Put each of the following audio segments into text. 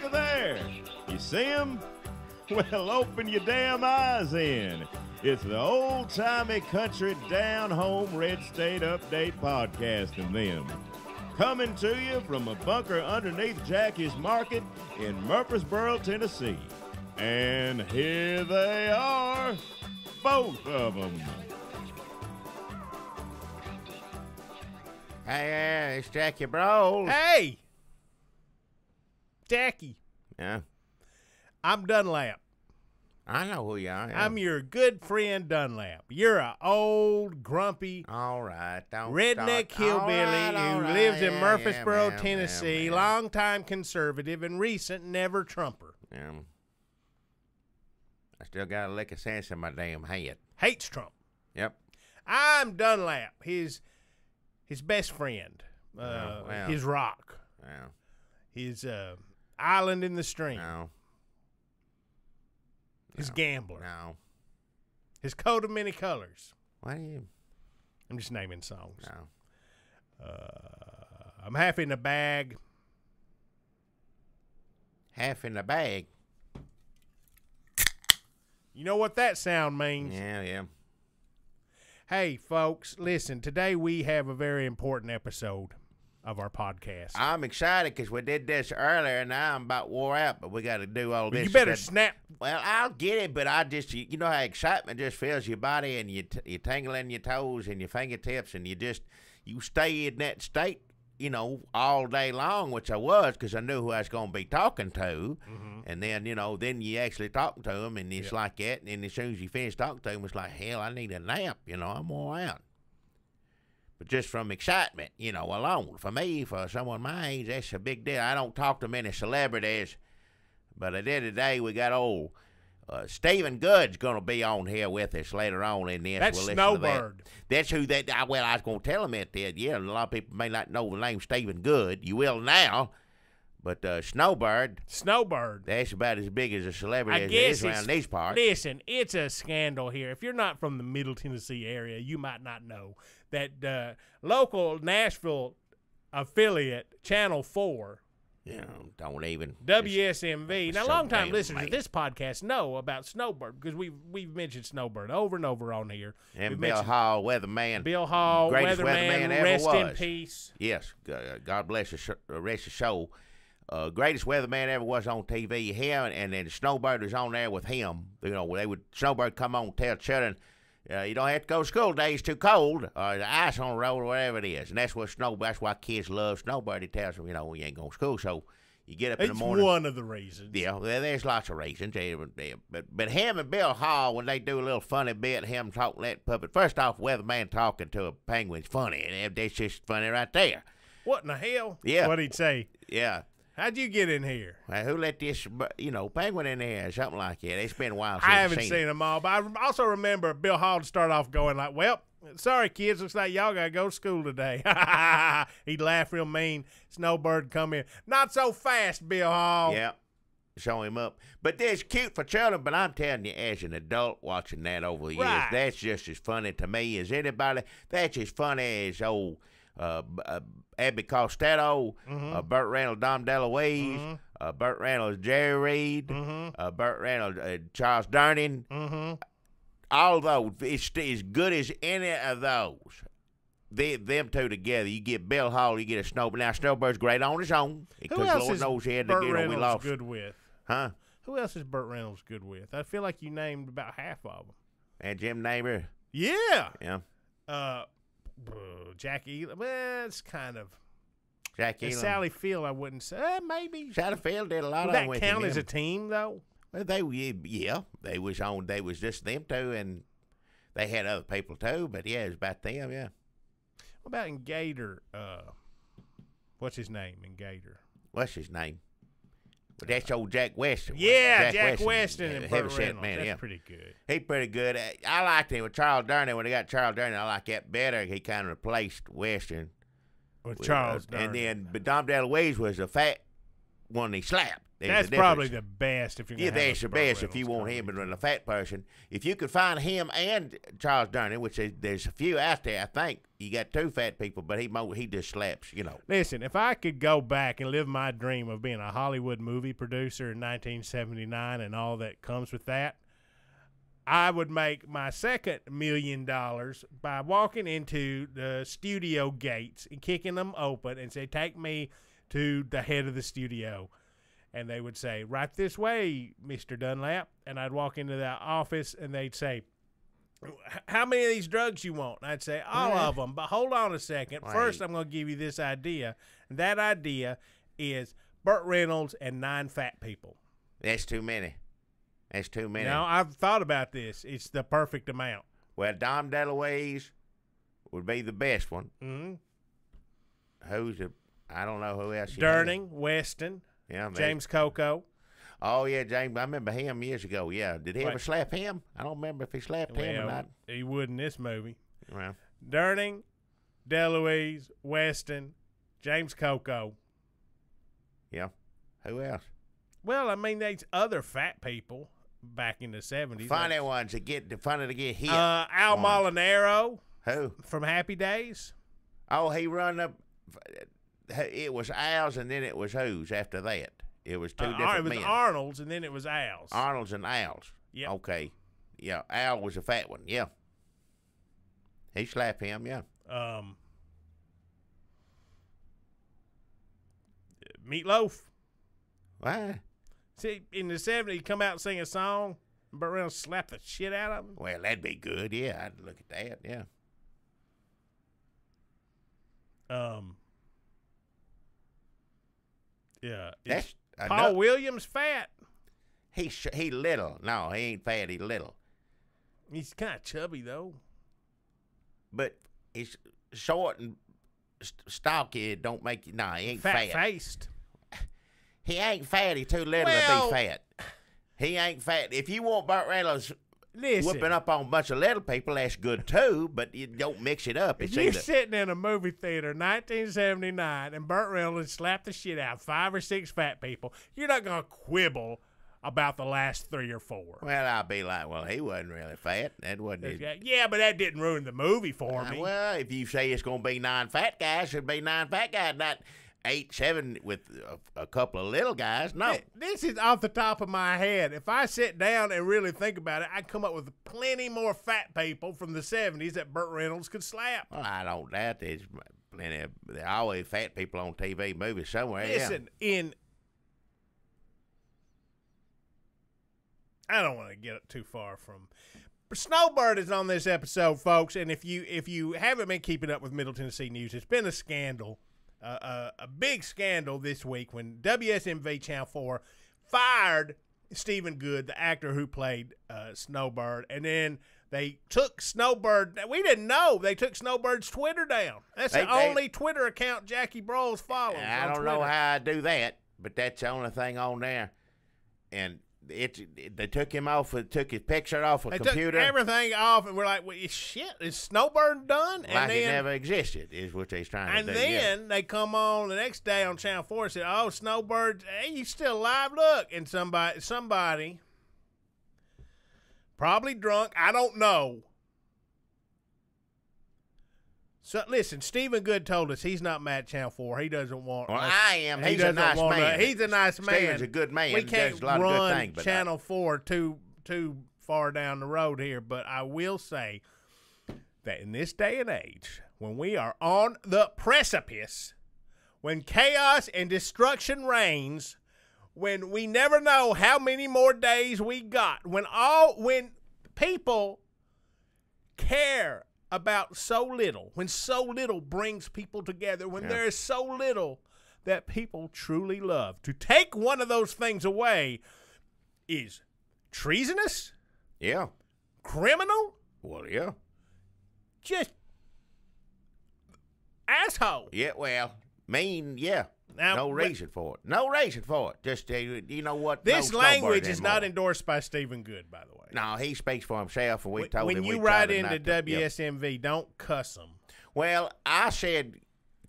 Look there. You see him? Well, open your damn eyes in. It's the old-timey country down-home red state update podcast and them. Coming to you from a bunker underneath Jackie's Market in Murfreesboro, Tennessee. And here they are, both of them. Hey, it's Jackie Bros. Hey! Jackie. Yeah, I'm Dunlap. I know who you are. Yeah. I'm your good friend Dunlap. You're a old, grumpy, all right. Don't redneck start. hillbilly All who right. lives in Yeah, Murfreesboro, yeah, Tennessee, yeah. longtime conservative and recent never Trumper. Yeah. I still got a lick of sense in my damn head. Hates Trump. Yep. I'm Dunlap, his best friend, Well. his rock, Well, his island in the stream, no. his gambler, No. his coat of many colors. What do you? I'm just naming songs. No. I'm half in the bag. Half in the bag. You know what that sound means? Yeah. Hey, folks, listen. Today we have a very important episode of our podcast. I'm excited because we did this earlier, and now I'm about wore out, but we got to do all Well, this. you better That- snap. Well, I'll get it, but I just, you know how excitement just fills your body and you tingling your toes and your fingertips, and you stay in that state, all day long, which I was because I knew who I was going to be talking to. Mm-hmm. And then, then you actually talking to them, and it's like that. And then as soon as you finish talking to them, it's like, hell, I need a nap, I'm wore out. But just from excitement, alone. For me, for someone my age, that's a big deal. I don't talk to many celebrities, but at the end of the day, we got old Stephen Good's going to be on here with us later on in this. That's We'll listen to that. Snowbird. That's who that. Well, I was going to tell him that. Yeah, a lot of people may not know the name Stephen Good. You will now. But Snowbird, that's about as big as a celebrity I as guess it is around these parts. Listen, it's a scandal here. If you're not from the Middle Tennessee area, you might not know that local Nashville affiliate, Channel 4, Don't even. WSMV. Now, so longtime damn listeners late. of this podcast know about Snowbird because we've mentioned Snowbird over and over on here. And We've Bill mentioned Hall, weatherman. Bill Hall, greatest weatherman, ever rest in was. peace. Yes, God bless the rest of the show. Greatest weatherman ever was on TV. Him and then Snowbird was on there with him. Snowbird come on and tell children, you don't have to go to school today. It's too cold, or the ice on the road, or whatever it is. And that's that's why kids love Snowbird. He tells them, you ain't going to school, so you get up in the It's morning. one of the reasons. Yeah, there's lots of reasons. But him and Bill Hall, when they do a little funny bit, him talking that puppet. First off, weatherman talking to a penguin's funny, and that's just funny right there. What in the hell? Yeah. What'd he say? Yeah. How'd you get in here? Well, who let this, penguin in there or something like that? It's been a while since I haven't I've seen them all, but I also remember Bill Hall to start off going like, well, sorry, kids, looks like y'all got to go to school today. He'd laugh real mean. Snowbird come in. Not so fast, Bill Hall. Yeah, show him up. But that's cute for children, but I'm telling you, as an adult watching that over the years, Right. that's just as funny to me as anybody. That's as funny as old Abby Costello, Burt Reynolds, Dom DeLuise, Burt Reynolds, Jerry Reed, Burt Reynolds, Charles Durning. All those, it's as good as any of those. Them two together, you get Bill Hall, you get a Snowbird. Now Snowbird's great on his own Who because else Lord is knows he had Burt to get we Reynolds lost. good with? Huh? Who else is Burt Reynolds good with? I feel like you named about half of them. And Jim Neighbor. Yeah. Yeah. Jackie, well, it's kind of. Jack And Elam. Sally Field, I wouldn't say. Maybe. Sally Field did a lot Would of that with count him. as a team, though? Well, they was just them two, and they had other people too. But yeah, it was about them. Yeah. What about in Gator? What's his name in Gator? What's his name? Well, that's old Jack Weston. Yeah, Jack Weston and heavy Burt set Reynolds. man. That's Yeah, pretty good. he's pretty good. I liked him with Charles Durning. When they got Charles Durning, I like that better. He kind of replaced Weston. With Charles And Durning. then, but Dom DeLuise was the fat one he slapped. That's probably the best if you're going to that's the best if you want him and a fat person. If you could find him and Charles Durning, which there's a few out there, I think you got 2 fat people, but he just slaps, you know. Listen, if I could go back and live my dream of being a Hollywood movie producer in 1979 and all that comes with that, I would make my second $1 million by walking into the studio gates and kicking them open and say, "Take me to the head of the studio." And they would say, "Right this way, Mr. Dunlap." And I'd walk into the office and they'd say, "How many of these drugs you want?" And I'd say, "All of them. But hold on a second. Wait. First, I'm going to give you this idea. And that idea is Burt Reynolds and 9 fat people." That's too many. That's too many. Now, I've thought about this. It's the perfect amount. Well, Dom DeLuise would be the best one. Mm-hmm. I don't know who else. Durning, Weston, James Coco. Oh, yeah, James. I remember him years ago. Yeah. Did he ever slap him? I don't remember if he slapped him or not. He would in this movie. Well, Durning, DeLuise, Weston, James Coco. Yeah. Who else? Well, I mean, there's other fat people back in the 70s. Funny ones that get hit. Al Molinaro. Who? From Happy Days. Oh, he run up. It was Al's and then it was whose after that? It was two different men. It was Arnold's and then it was Al's. Arnold's and Al's. Yeah. Okay. Yeah, Al was a fat one. Yeah. He slapped him, yeah. Meatloaf. What? See, in the 70s, he'd come out and sing a song, and Burt Reynolds slapped the shit out of him. Well, that'd be good. Yeah, I'd look at that. Yeah. Yeah. That's Paul Williams fat. He little. No, he ain't fat. He little. He's kind of chubby, though. But he's short and stocky. It don't make you. No, he ain't fat. Fat-faced. He ain't fat. He too little to be fat. He ain't fat. If you want Burt Reynolds whipping up on a bunch of little people, that's good too, but you don't mix it up. If you're sitting in a movie theater in 1979 and Burt Reynolds slapped the shit out of 5 or 6 fat people, you're not going to quibble about the last 3 or 4. Well, I'll be like, well, he wasn't really fat. That wasn't it. Yeah, but that didn't ruin the movie for me. Well, if you say it's going to be 9 fat guys, it should be 9 fat guys, not 8, 7 with a couple of little guys. No. This is off the top of my head. If I sit down and really think about it, I'd come up with plenty more fat people from the 70s that Burt Reynolds could slap. Well, I don't doubt there's plenty of, there are always fat people on TV movies somewhere. Listen, I don't want to get too far from. But Snowbird is on this episode, folks, and if you haven't been keeping up with Middle Tennessee news, it's been a scandal. A big scandal this week when WSMV Channel 4 fired Stephen Good, the actor who played Snowbird, and then they took Snowbird. We didn't know they took Snowbird's Twitter down. That's the only Twitter account Jackie Broles follows. I don't know how I do that, but that's the only thing on there. And they took him off. Took his picture off a computer. Took everything off, and we're like, well, shit, is Snowbird done? Like it never existed is what they're trying to do. And then they come on the next day on Channel 4 and said, oh, Snowbird, hey, you still alive? Look. And somebody, probably drunk, I don't know. So listen, Stephen Good told us he's not mad at Channel 4. He doesn't want. Well, I am. He's a nice man. He's a nice man. Stephen's a good man. We can't does a lot of good run things, but Channel 4 too far down the road here. But I will say that in this day and age, when we are on the precipice, when chaos and destruction reigns, when we never know how many more days we got, when people care about so little, when so little brings people together, when there is so little that people truly love, to take one of those things away is treasonous. Yeah. Criminal. Well, yeah. Just asshole. Yeah, well, mean, yeah. Now, no reason for it. No reason for it. Just, you know what? This language is not endorsed by Stephen Good, by the way. No, he speaks for himself, and we told him. When you write into WSMV, don't cuss them. Well, I said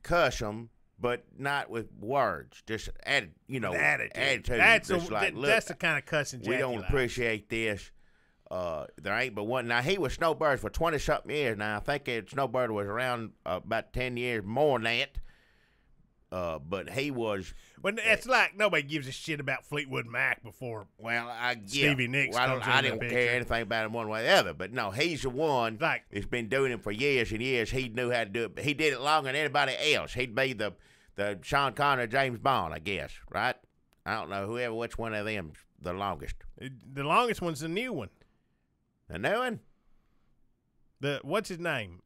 cuss them but not with words. Just attitude. That's Just that's the kind of cussing Jackie we don't likes. appreciate this. There ain't but one. Now, he was Snowbird for 20-something years. Now, I think Snowbird was around about 10 years more than that. But he was. When it's like nobody gives a shit about Fleetwood Mac before. Well, Stevie Nicks Well, comes I in the didn't picture. care anything about him one way or the other. But no, he's the one that's been doing it for years and years. He knew how to do it. He did it longer than anybody else. He'd be the Sean Connery, James Bond, I guess, right? I don't know which one of them the longest. The longest one's the new one. The new one? What's his name?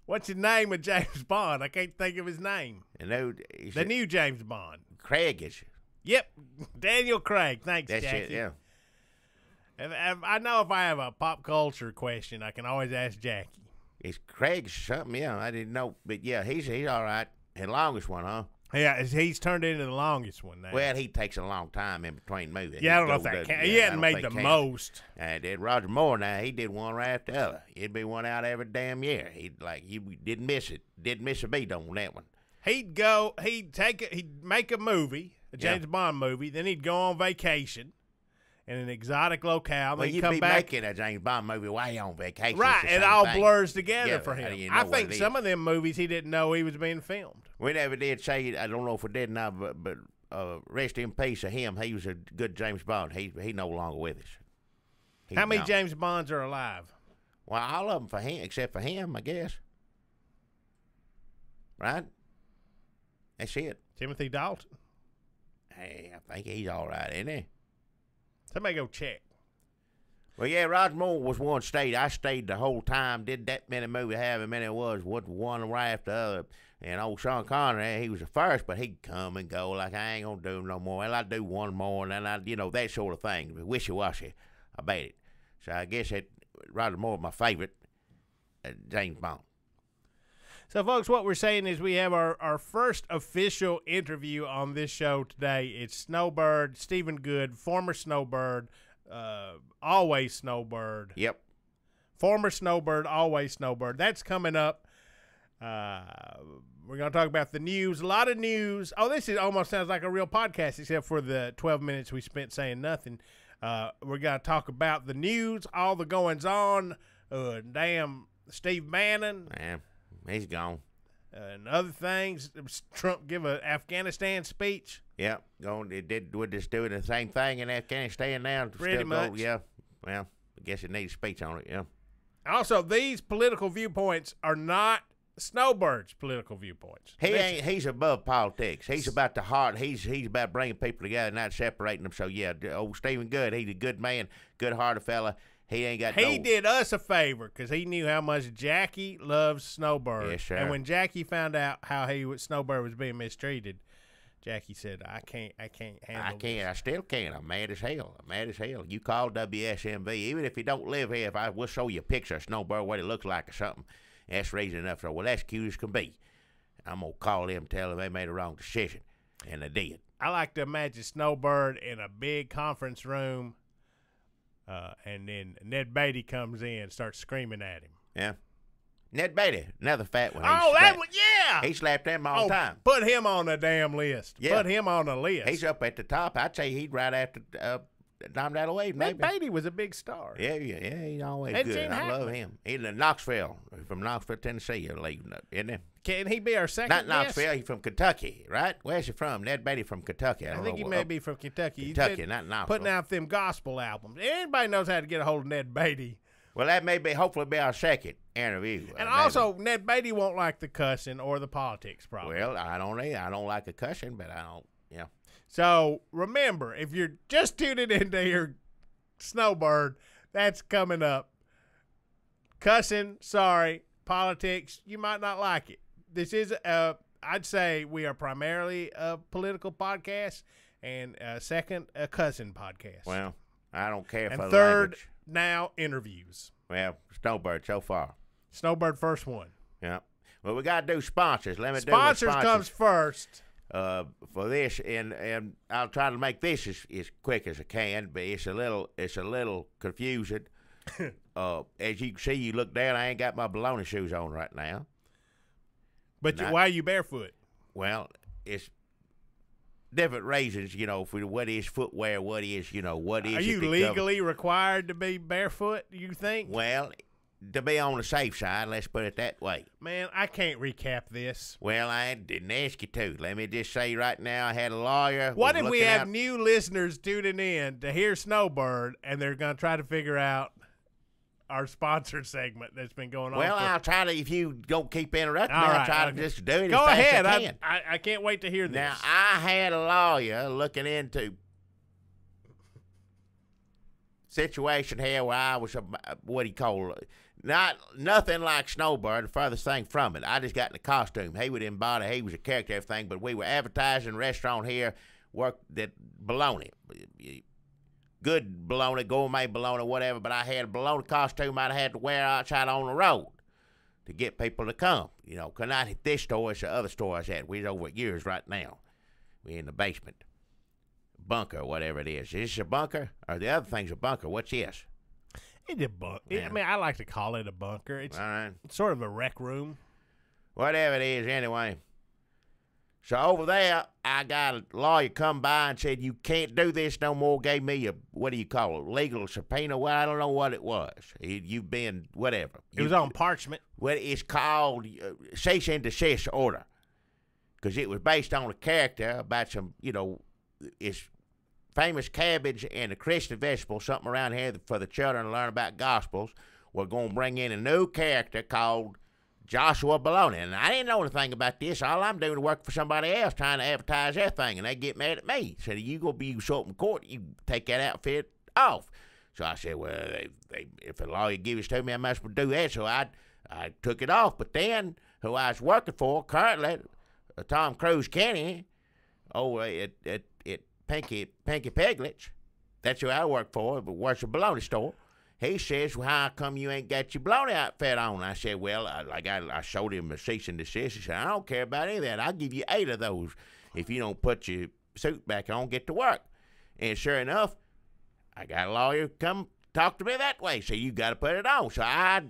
What's the name of James Bond? I can't think of his name. The new James Bond. Craig is. Yep, Daniel Craig. Thanks, That's Jackie. it, yeah. I know if I have a pop culture question, I can always ask Jackie. It's Craig something, yeah. I didn't know. But, yeah, he's all right. The longest one, huh? Yeah, he's turned into the longest one now. Well, he takes a long time in between movies. Yeah, I don't know if that counts. He hadn't made the most. Did Roger Moore now? He did one right after the other. He'd be one out every damn year. He didn't miss it. Didn't miss a beat on that one. He'd make a movie, a James Bond movie, then he'd go on vacation in an exotic locale. Well, then you'd come be back. making a James Bond movie while you're on vacation. Right, it all blurs together for how him. do you know I what think it some is? of them movies he didn't know he was being filmed. We never did say, I don't know if we did now, but rest in peace of him. He was a good James Bond. He no longer with us. How many James Bonds are alive? Well, all of them for him, except for him, I guess. Right? That's it. Timothy Dalton. Hey, I think he's all right, isn't he? Somebody go check. Well, yeah, Roger Moore was one stayed. I stayed the whole time. Did that many movies, however many it was, one right after the other. And old Sean Connery, he was the first, but he'd come and go like, I ain't gonna do no more. Well, I'd do one more, and then that sort of thing. Wishy-washy about it. So I guess Roger Moore was my favorite, James Bond. So, folks, what we're saying is we have our first official interview on this show today. It's Snowbird, Stephen Good, former Snowbird, always Snowbird. Yep. Former Snowbird, always Snowbird. That's coming up. We're going to talk about the news. A lot of news. Oh, this almost sounds like a real podcast, except for the 12 minutes we spent saying nothing. We're going to talk about the news, all the goings-on. Damn Steve Bannon. Man, he's gone. And other things. Trump give an Afghanistan speech. Yep. We're just doing the same thing in Afghanistan now. Pretty much. Yeah. Well, I guess it needs a speech on it, yeah. Also, these political viewpoints are not Snowbird's political viewpoints. He's above politics. He's about the heart. He's about bringing people together, not separating them. So, yeah, old Stephen Good, he's a good man, good-hearted fella. He ain't got He did us a favor because he knew how much Jackie loves Snowbird. Yes, sir. And when Jackie found out how Snowbird was being mistreated, Jackie said, I can't handle this. I still can't. I'm mad as hell. You call WSMV, even if you don't live here, we'll show you a picture of Snowbird, what it looks like or something. That's reason enough. So, well, that's cute as can be. I'm going to call them and tell them they made a wrong decision. And they did. I like to imagine Snowbird in a big conference room, and then Ned Beatty comes in and starts screaming at him. Yeah. Ned Beatty, another fat one. Oh, that one, yeah. He slapped them all the time. Put him on the damn list. Yeah. Put him on the list. He's up at the top. I'd say he'd right after Dom Dalloway, maybe. Ned Beatty was a big star. Yeah, he's always And good. Gene I love Hackman. him. He's in Knoxville, from Knoxville, Tennessee, I believe, isn't he? Can he be our second Not guest? Knoxville, he's from Kentucky, right? Where's he from? Ned Beatty from Kentucky. I don't think know he what- may be from Kentucky. He's Kentucky, been not Knoxville. putting out them gospel albums. Anybody knows how to get a hold of Ned Beatty. Well, that may be, hopefully, be our second interview. And maybe. also, Ned Beatty won't like the cussing or the politics, probably. Well, I don't either. I don't like the cussing, but I don't, So, remember, if you're just tuning into your Snowbird, that's coming up. Cussing, sorry. Politics, you might not like it. This is, I'd say we are primarily a political podcast, and second, a cussing podcast. Well, I don't care and for the third, language. now, interviews. Well, Snowbird so far. Snowbird first one. Yeah. Well, we got to do sponsors. Let me Sponsors do the comes first. for this, and I'll try to make this as quick as I can, but it's a little confusing. As you can see, you look down, I ain't got my baloney shoes on right now. But why are you barefoot? Well, it's different reasons, for what is footwear, what is, what is. Are you legally required to be barefoot, you think? Well, to be on the safe side, let's put it that way. Man, I can't recap this. Well, I didn't ask you to. Let me just say right now, I had a lawyer. What if we have new listeners tuning in to hear Snowbird, and they're going to try to figure out our sponsor segment that's been going on? Well, I'll try to, if you don't keep interrupting me, I'll try to just do it. Go ahead. As fast as I can. I can't wait to hear this. Now, I had a lawyer looking into situation here where I was, what do you call it? Nothing like Snowbird, the furthest thing from it. I just got in the costume. He was in body, he was a character, everything, but we were advertising a restaurant here, worked that bologna. Good bologna, gourmet bologna, whatever, but I had a bologna costume I'd had to wear outside on the road to get people to come. Because not at this store, it's the other store I was at. We're over at yours right now. We're in the basement. Bunker, whatever it is. Is this a bunker? Or the other thing's a bunker? What's this? It's a bunker. Yeah. I mean, I like to call it a bunker. It's all right. Sort of a rec room. Whatever it is, anyway. So over there, I got a lawyer come by and said, you can't do this no more. Gave me a, what do you call it, legal subpoena? Well, I don't know what it was. You've been, whatever. It was on parchment. Well, it's called cease and desist order. Because it was based on a character about some, it's famous cabbage and a Christian vegetable, something around here for the children to learn about gospels. We're going to bring in a new character called Joshua Baloney. And I didn't know anything about this. All I'm doing is work for somebody else trying to advertise their thing, and they get mad at me. Said, you go be show up in court, you take that outfit off. So I said, well, if a lawyer gives it to me, I must do that. So I took it off. But then, who I was working for currently, Tom Cruise Kenny, at Pinky Peglet's, that's who I work for, but works a bologna store. He says, well, how come you ain't got your bologna outfit on? I said, well, I showed him a cease and desist. He said, I don't care about any of that. I'll give you 8 of those if you don't put your suit back on, get to work. And sure enough, I got a lawyer come talk to me that way. So you got to put it on. So I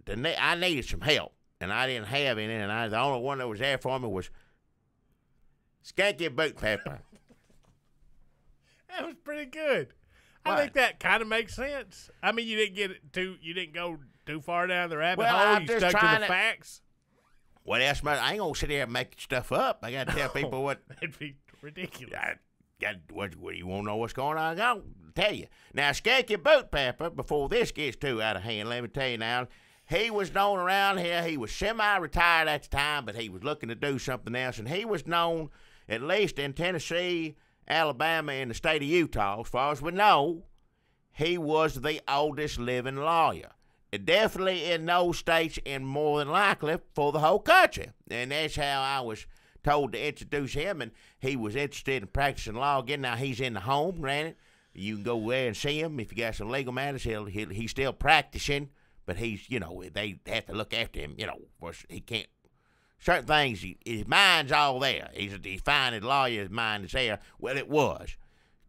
needed some help, and I didn't have any. And the only one that was there for me was Skanky Boot Pepper. That was pretty good. I think that kind of makes sense. I mean, you didn't go too far down the rabbit hole. You stuck to the facts. What else? I ain't gonna sit here and make stuff up. I gotta tell people what. It'd be ridiculous. What you want to know what's going on? I'll tell you. Now, Skanky Boot Pepper, before this gets too out of hand, let me tell you now, he was known around here. He was semi-retired at the time, but he was looking to do something else, and he was known, at least in Tennessee, Alabama, and the state of Utah, as far as we know, he was the oldest living lawyer. Definitely in those states, and more than likely for the whole country. And that's how I was told to introduce him, and he was interested in practicing law again. Now, he's in the home, granted. You can go there and see him. If you got some legal matters, he's still practicing, but he's, they have to look after him, he can't. Certain things, his mind's all there. He's fine as lawyer, his mind is there. Well, it was.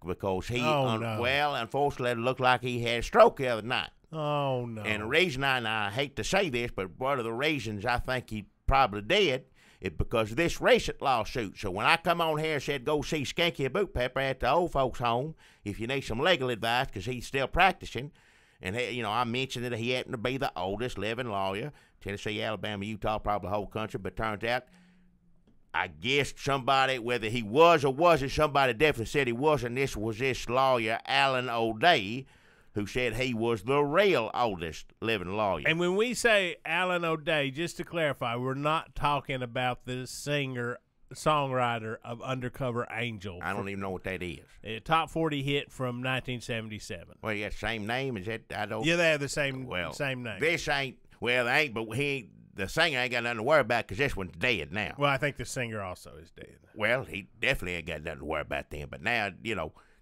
Because unfortunately, it looked like he had a stroke the other night. Oh, no. And the reason, I hate to say this, but one of the reasons I think he probably did is because of this recent lawsuit. So when I come on here and said go see Skanky Boot Pepper at the old folks' home, if you need some legal advice, because he's still practicing, and I mentioned that he happened to be the oldest living lawyer, Tennessee, Alabama, Utah, probably the whole country, but turns out, I guess somebody, whether he was or wasn't, somebody definitely said he wasn't. This was this lawyer, Alan O'Day, who said he was the real oldest living lawyer. And when we say Alan O'Day, just to clarify, we're not talking about the singer-songwriter of Undercover Angel. I don't even know what that is. A top 40 hit from 1977. Well, you got the same name? Is that, I don't... Yeah, they have the same name. This ain't, they ain't, but the singer ain't got nothing to worry about because this one's dead now. Well, I think the singer also is dead. Well, he definitely ain't got nothing to worry about then. But now,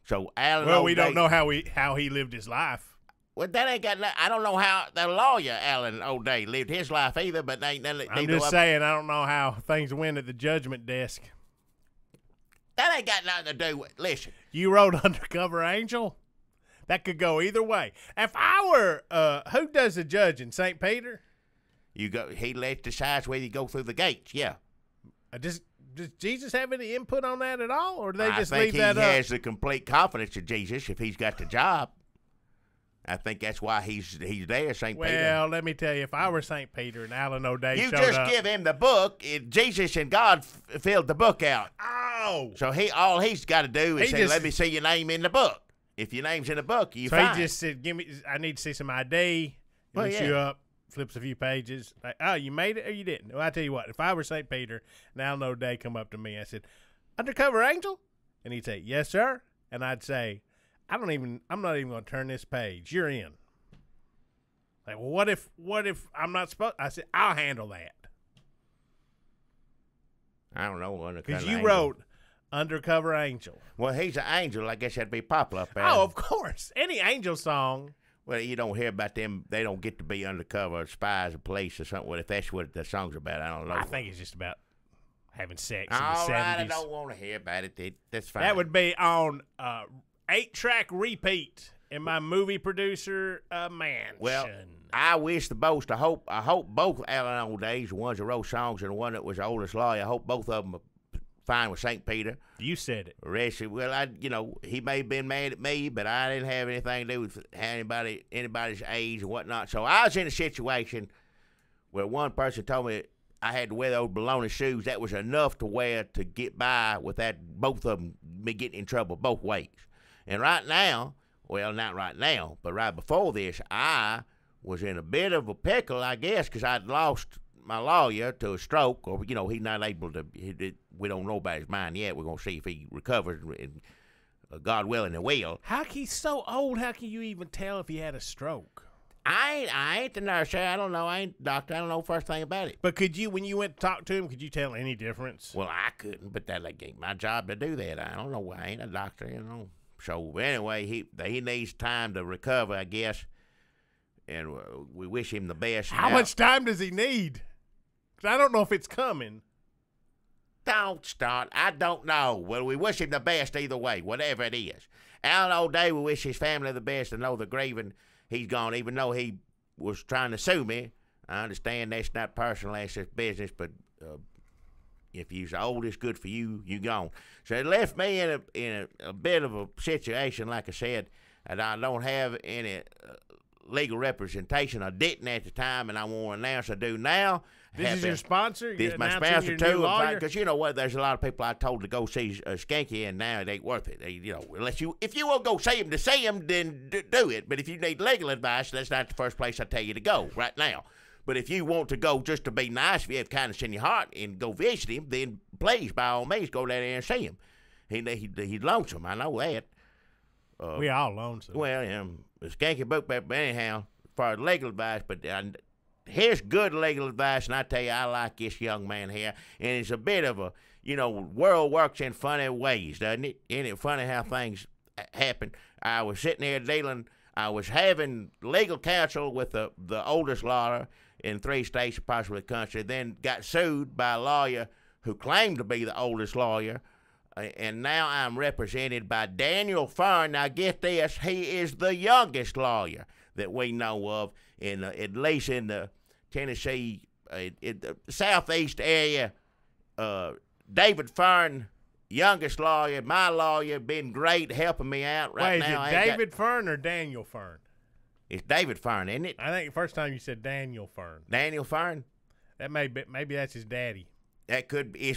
so Alan Well, O'Day, we don't know how he lived his life. Well, that ain't got I don't know how the lawyer, Alan O'Day, lived his life either, but ain't nothing. I'm just saying, I don't know how things went at the judgment desk. That ain't got nothing to do with, listen. You wrote Undercover Angel? That could go either way. If I were, who does the judging? St. Peter? He decides whether you go through the gates. Yeah. Does Jesus have any input on that at all, or do they just leave I that up? think he has the complete confidence in Jesus if he's got the job. I think that's why he's there, St. Peter. Well, let me tell you, if I were St. Peter and Alan O'Day You showed just up, give him the book. Jesus and God filled the book out. oh, So all he's got to do is He say, just- "Let me see your name in the book." If your name's in the book, you so fine. he just said, "Give me, I need to see some ID." Well, Looks yeah. you up, flips a few pages. Like, oh, you made it or you didn't? Well, I tell you what, if I were St. Peter and Alan O'Day come up to me, I said, "Undercover angel," and he'd say, "Yes, sir," and I'd say, I'm not even going to turn this page. You're in. Like, well, what if I'm not supposed? I said, I'll handle that. I don't know. Because you wrote Undercover Angel. Well, he's an angel. I guess that'd be popular up there. Oh, of course. Any angel song. Well, you don't hear about them. They don't get to be undercover spies or police or something. Well, if that's what the song's about, I don't know. I think it's just about having sex in the All 70s. right, I don't want to hear about it. That's fine. That would be on 8-track repeat in my movie producer mansion. Well, I wish the most. I hope both Alan O'Days, the ones that wrote songs and the one that was the oldest lawyer, I hope both of them are fine with St. Peter. You said it. Rest, well, he may have been mad at me, but I didn't have anything to do with anybody's age and whatnot. So I was in a situation where one person told me I had to wear those baloney shoes. That was enough to wear to get by without both of them me getting in trouble both ways. And right now, well, not right now, but right before this, I was in a bit of a pickle, I guess, because I'd lost my lawyer to a stroke, or, he's not able to, we don't know about his mind yet. We're going to see if he recovers, and God willing, he will. He's so old, how can you even tell if he had a stroke? I ain't the nurse. I don't know. I ain't the doctor. I don't know the first thing about it. But could you, when you went to talk to him, could you tell any difference? Well, I couldn't, but that ain't my job to do that. I don't know. I ain't a doctor, So anyway, he needs time to recover, I guess, and we wish him the best. How much time does he need? 'Cause I don't know if it's coming. Don't start. I don't know. Well, we wish him the best either way, whatever it is. Alan O'Day, we wish his family the best and know the grieving. He's gone, even though he was trying to sue me. I understand that's not personal, that's just business, but if you're the oldest, good for you, you gone. So it left me in a bit of a situation, like I said, and I don't have any legal representation. I didn't at the time, and I want to announce I do now. This is your sponsor? This is my sponsor, too. Because you know what? There's a lot of people I told to go see Skanky, and now it ain't worth it. If you want to go see him, then do it. But if you need legal advice, that's not the first place I tell you to go right now. But if you want to go just to be nice, if you have kindness in your heart and go visit him, then please, by all means, go down there and see him. He's lonesome. I know that. We all lonesome. Well, Skanky book, but anyhow, as far as legal advice, but here's good legal advice, and I tell you, I like this young man here, and it's a bit of a, world works in funny ways, doesn't it? Isn't it funny how things happen? I was sitting there I was having legal counsel with the oldest lawyer in 3 states, possibly the country, then got sued by a lawyer who claimed to be the oldest lawyer, and now I'm represented by Daniel Fern. Now, get this, he is the youngest lawyer that we know of, at least in the Tennessee, in the southeast area. David Fern, youngest lawyer, my lawyer, been great helping me out right now. Wait, is it David Fern or Daniel Fern? It's David Fern, isn't it? I think the first time you said Daniel Fern. Daniel Fern? That maybe that's his daddy. That could be.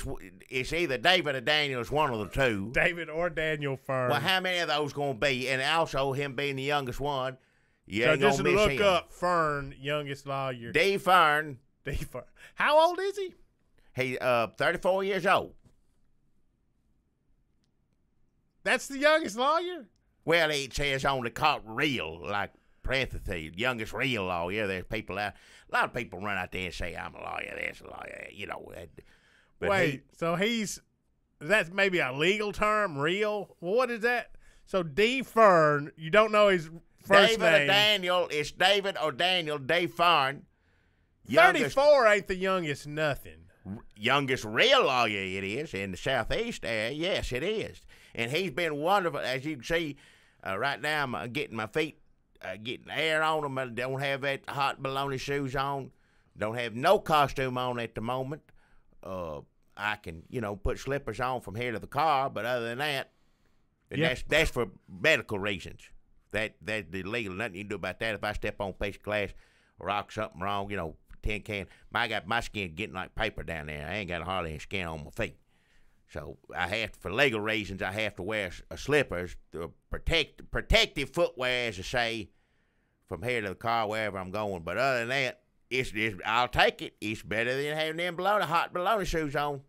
It's either David or Daniel. It's one of the two. David or Daniel Fern. Well, how many of those going to be? And also him being the youngest one. You so ain't gonna just miss look him. up Fern, youngest lawyer. D. Fern. D. Fern. How old is he? He's 34 years old. That's the youngest lawyer? Well, it says on the cop real, like parentheses, youngest real lawyer. There's people out. A lot of people run out there and say, I'm a lawyer, there's a lawyer, But wait, so that's maybe a legal term, real? Well, what is that? So D. Fern, you don't know his first David name. or Daniel, it's David or Daniel, D. Fern. 34 ain't the youngest nothing. Youngest real lawyer it is in the southeast area. Yes, it is. And he's been wonderful. As you can see, right now I'm getting my feet, getting air on them. I don't have that hot baloney shoes on. Don't have no costume on at the moment. I can, put slippers on from here to the car, but other than that, and that's for medical reasons. That's illegal. Nothing you can do about that. If I step on a piece of glass or rock something wrong, tin can, my skin getting like paper down there. I ain't got hardly any skin on my feet. So for legal reasons, I have to wear slippers, protective footwear, as I say, from here to the car, wherever I'm going. But other than that, I'll take it. It's better than having them hot baloney shoes on.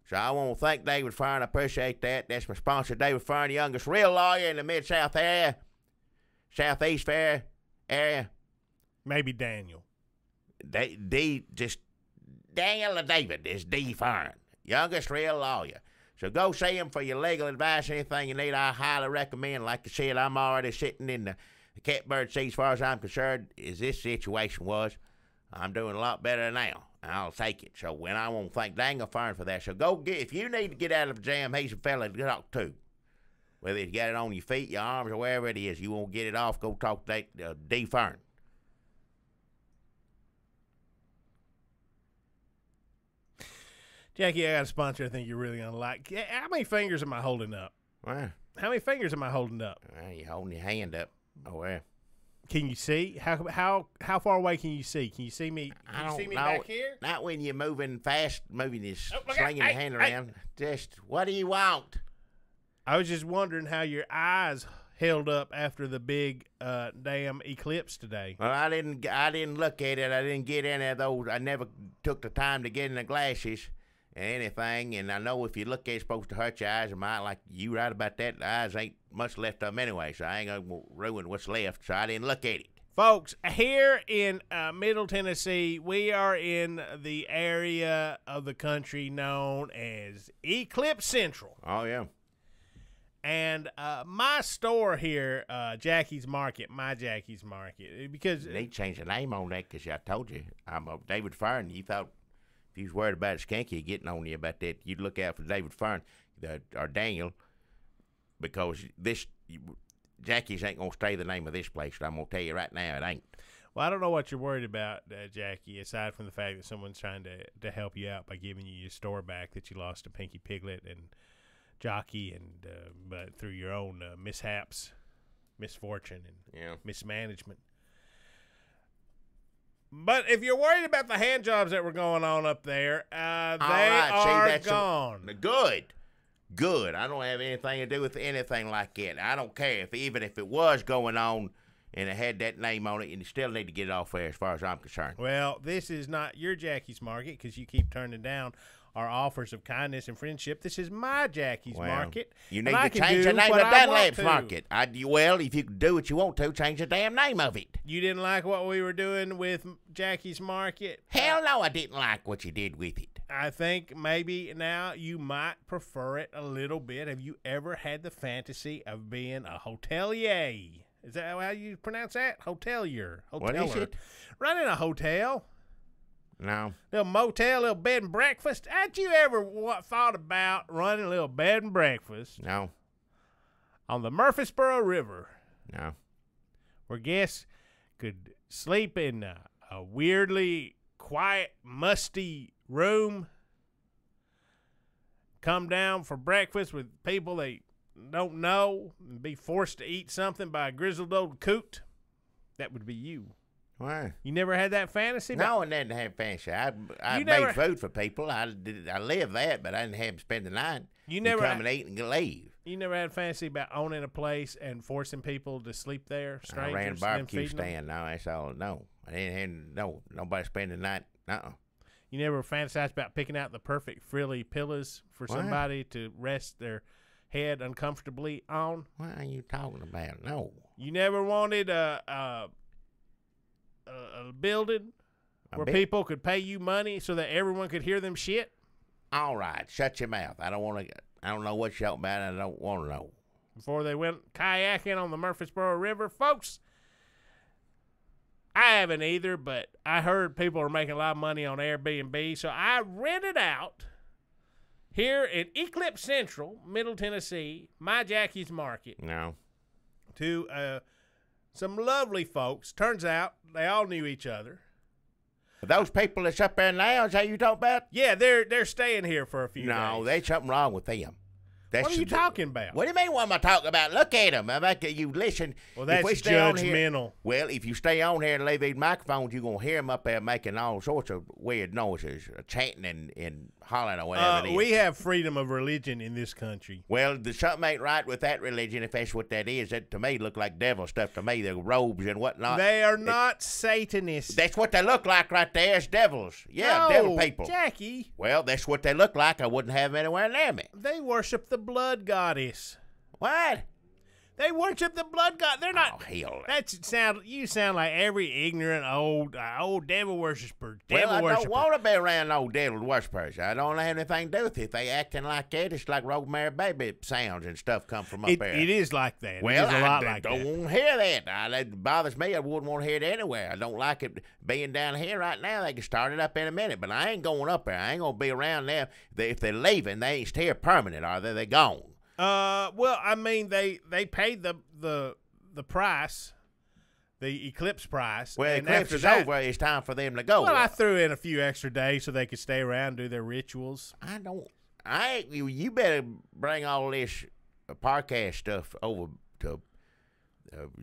So I want to thank David Fern. I appreciate that. That's my sponsor, David Fern, the youngest real lawyer in the Mid-South area, Southeast fair area. Maybe Daniel. Daniel or David is D. Fern, youngest real lawyer. So go see him for your legal advice, anything you need. I highly recommend. Like I said, I'm already sitting in the catbird seat as far as I'm concerned, as this situation was. I'm doing a lot better now. I'll take it. So when I want to thank Daniel Fern for that. So if you need to get out of a jam, he's a fella to talk to. Whether you got it on your feet, your arms, or wherever it is, you won't get it off, go talk to D. Fern. Jackie, I got a sponsor I think you're really going to like. How many fingers am I holding up? Where? How many fingers am I holding up? You're holding your hand up. Oh, where? Can you see? How far away can you see? Can you see me? Can you see me back here? Not when you're moving fast, slinging your hand around. Just, what do you want? I was just wondering how your eyes held up after the big damn eclipse today. Well, I didn't look at it. I didn't get any of those. I never took the time to get in the glasses and anything. And I know if you look at it, it's supposed to hurt your eyes. Like you right about that. The eyes ain't much left of them anyway, so I ain't going to ruin what's left. So I didn't look at it. Folks, here in Middle Tennessee, we are in the area of the country known as Eclipse Central. Oh, yeah. And my store here, Jackie's Market, my Jackie's Market, because they changed the name on that because I told you I'm a David Fern. You thought if you was worried about a skanky getting on you about that, you'd look out for David Fern or Daniel, because Jackie's ain't gonna stay the name of this place. I'm gonna tell you right now, it ain't. Well, I don't know what you're worried about, Jackie, aside from the fact that someone's trying to help you out by giving you your store back that you lost to Pinky Piglet and Jockey, and but through your own mishaps, misfortune, and mismanagement. But if you're worried about the hand jobs that were going on up there, they are gone. Good. I don't have anything to do with anything like that. I don't care even if it was going on and it had that name on it, and you still need to get it off there as far as I'm concerned. Well, this is not your Jackie's Market because you keep turning down our offers of kindness and friendship. This is my Jackie's Market. You need to change the name of Dunlap's Market. Well, if you can do what you want to, change the damn name of it. You didn't like what we were doing with Jackie's Market? Hell no, I didn't like what you did with it. I think maybe now you might prefer it a little bit. Have you ever had the fantasy of being a hotelier? Is that how you pronounce that? Hotelier. What is it? Running a hotel. No. Little motel, little bed and breakfast. Had you ever thought about running a little bed and breakfast? No. On the Murfreesboro River? No. Where guests could sleep in a weirdly quiet, musty room, come down for breakfast with people they don't know, and be forced to eat something by a grizzled old coot. That would be you. Why? You never had that fantasy? No, I didn't have fantasy. I made food for people. I lived that, but I didn't have them spend the night. You never come and eat and leave. You never had fantasy about owning a place and forcing people to sleep there, strangers? I ran a barbecue stand. No, that's all. No, I didn't have nobody spend the night. You never fantasized about picking out the perfect frilly pillows for somebody to rest their head uncomfortably on? What are you talking about? No. You never wanted a building where people could pay you money so that everyone could hear them shit? All right, shut your mouth. I don't know what you're talking about. I don't want to know. Before they went kayaking on the Murfreesboro River, folks, I haven't either, but I heard people are making a lot of money on Airbnb, so I rented out here in Eclipse Central, Middle Tennessee, my Jackie's Market. No. To some lovely folks. Turns out they all knew each other. Those people that's up there now, is that you talking about? Yeah, they're staying here for a few days. No, there's something wrong with them. What are you talking about? What do you mean, what am I talking about? Look at them. You listen. Well, that's judgmental. Well, if you stay on here and leave these microphones, you're going to hear them up there making all sorts of weird noises, chanting and hollering or whatever it is. We have freedom of religion in this country. Well, something ain't right with that religion, if that's what that is. That, to me, look like devil stuff to me, the robes and whatnot. They are not Satanists. That's what they look like right there. It's devils. Yeah, No, devil people. Jackie. Well, that's what they look like. I wouldn't have them anywhere near me. They worship the blood goddess. What? They worship the blood god. They're not. Oh, hell. You sound like every ignorant old devil worshiper. Well, I don't want to be around no devil worshippers. I don't have anything to do with it. If they acting like that, it's like Rosemary Baby sounds and stuff come from up there. It is like that. Well, it is a lot like don't that. want to hear that. That bothers me. I wouldn't want to hear it anywhere. I don't like it being down here right now. They can start it up in a minute, but I ain't going up there. I ain't going to be around there. If they're leaving, they ain't here permanent, are they? They're gone. Well, I mean, they paid the price, the Eclipse price. Well, and Eclipse is over. It's time for them to go. Well, I threw in a few extra days so they could stay around and do their rituals. You better bring all this podcast stuff over to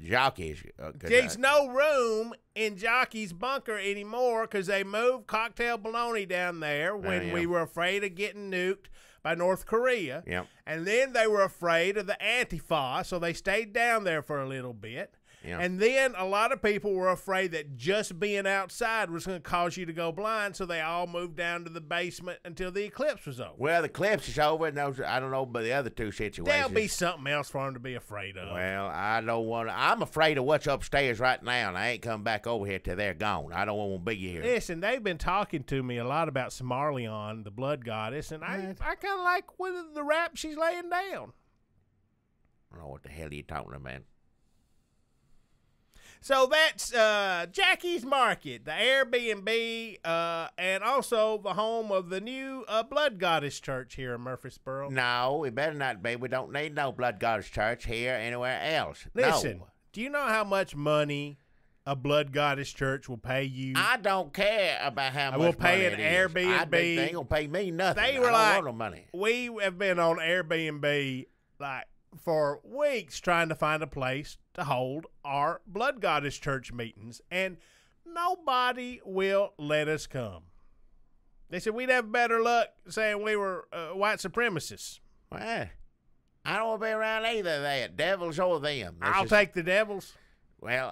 Jockey's. There's no room in Jockey's bunker anymore because they moved Cocktail Baloney down there when we were afraid of getting nuked by North Korea. Yep. And then they were afraid of the Antifa, so they stayed down there for a little bit. Yeah. And then a lot of people were afraid that just being outside was going to cause you to go blind, so they all moved down to the basement until the eclipse was over. Well, the eclipse is over, and I don't know about the other two situations. There'll be something else for them to be afraid of. Well, I don't want to. I'm afraid of what's upstairs right now, and I ain't coming back over here till they're gone. I don't want to be here. Listen, they've been talking to me a lot about Samarleon, the blood goddess, and I kind of like the rap she's laying down. I don't know what the hell you're talking about. So that's Jackie's Market, the Airbnb, and also the home of the new Blood Goddess Church here in Murfreesboro. No, it better not be. We don't need no Blood Goddess Church here anywhere else. Listen, no. Do you know how much money a Blood Goddess Church will pay you? I don't care about how much will pay money an it is. Airbnb. They ain't going to pay me nothing. They were I don't want no money. We have been on Airbnb for weeks trying to find a place to hold our Blood Goddess Church meetings, and nobody will let us come. They said we'd have better luck saying we were white supremacists. Well, I don't want to be around either of that, devils or them. I'll take the devils. Well,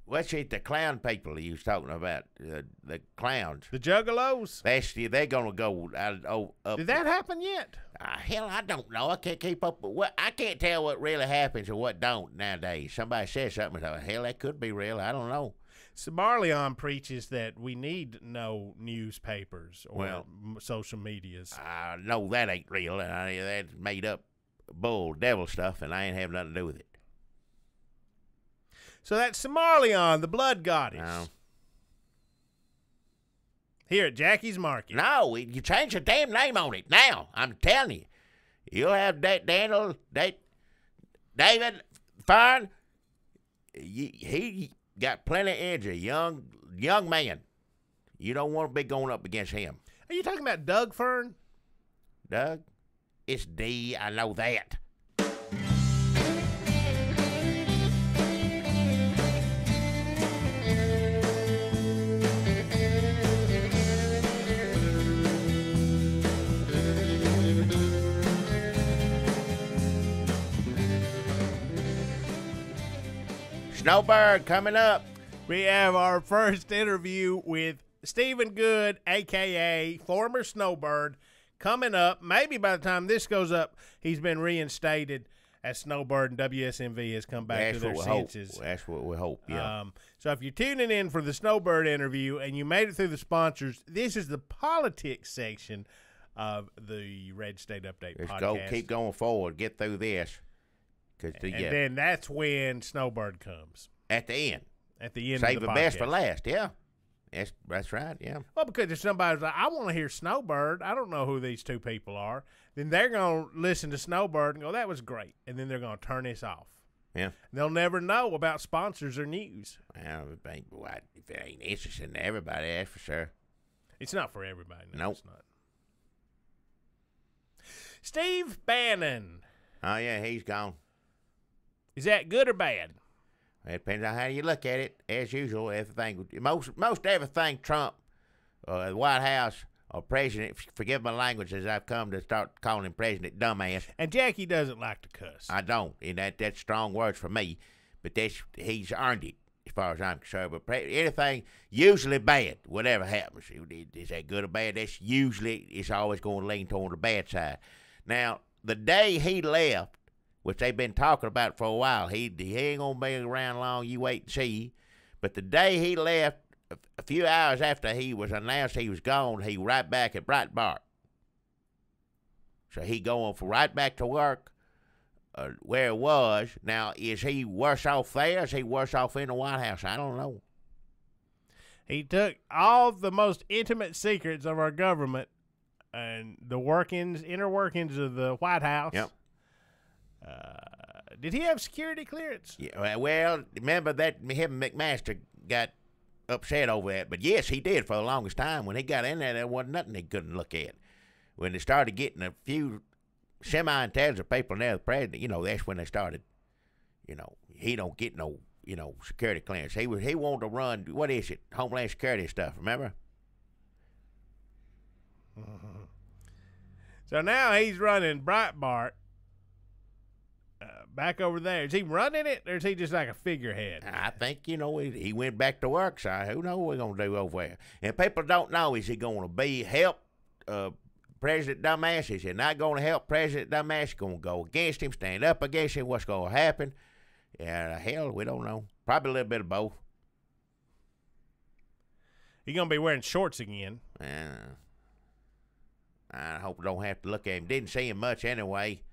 what's it, the clown people you was talking about, the clowns. The juggalos? They're going to go up. Did that happen yet? Hell, I don't know. I can't keep up with I can't tell what really happens or what don't nowadays. Somebody says something, so hell, that could be real. I don't know. Samarleon preaches that we need no newspapers or social medias. I know that ain't real. That's made up bull devil stuff, and I ain't have nothing to do with it. So that's Samarleon, the blood goddess. No. Here at Jackie's Market. No, you change the damn name on it now. I'm telling you. You'll have David Fern. He got plenty of energy. Young man. You don't want to be going up against him. Are you talking about Doug Fern? Doug? It's D. I know that. Snowbird coming up. We have our first interview with Stephen Good, a.k.a. former Snowbird, coming up. Maybe by the time this goes up, he's been reinstated as Snowbird, and WSMV has come back to their senses. That's what we hope, yeah. So if you're tuning in for the Snowbird interview and you made it through the sponsors, this is the politics section of the Red State Update podcast. Go, keep going forward. Get through this. Then that's when Snowbird comes. At the end. At the end Save of the the podcast. best for last, yeah. That's right, yeah. Well, because if somebody's like, I want to hear Snowbird, I don't know who these two people are, then they're going to listen to Snowbird and go, that was great. And then they're going to turn this off. Yeah. They'll never know about sponsors or news. Well, if it ain't interesting to everybody, that's for sure. It's not for everybody. No, Nope. It's not. Steve Bannon. Oh, yeah, he's gone. Is that good or bad? It depends on how you look at it. As usual, most everything Trump, the White House, or president, forgive my language as I've come to start calling him president, dumbass. And Jackie doesn't like to cuss. I don't, and that's strong words for me, but he's earned it as far as I'm concerned. But anything usually bad, whatever happens, is that good or bad? It's always going to lean toward the bad side. Now, the day he left, which they've been talking about for a while, he ain't gonna be around long. You wait and see. But the day he left, a few hours after he was announced he was gone, he right back at Breitbart. So he going right back to work where it was. Now, is he worse off there? Is he worse off in the White House? I don't know. He took all the most intimate secrets of our government and the inner workings of the White House. Yep. Did he have security clearance? Yeah, well, remember that him and McMaster got upset over that. But yes, he did for the longest time. When he got in there wasn't nothing he couldn't look at. When they started getting a few semi-intelligent people near the president, that's when they started, he don't get no, security clearance. He wanted to run, what is it, Homeland Security stuff, remember? So now he's running Breitbart back over there. Is he running it, or is he just like a figurehead? I think, he went back to work, so who knows what we're going to do over there. And people don't know, is he going to help President Dumbass? Is he not going to help President Dumbass? He's going to go against him, stand up against him? What's going to happen? Yeah, hell, we don't know. Probably a little bit of both. He's going to be wearing shorts again. I hope we don't have to look at him. Didn't see him much anyway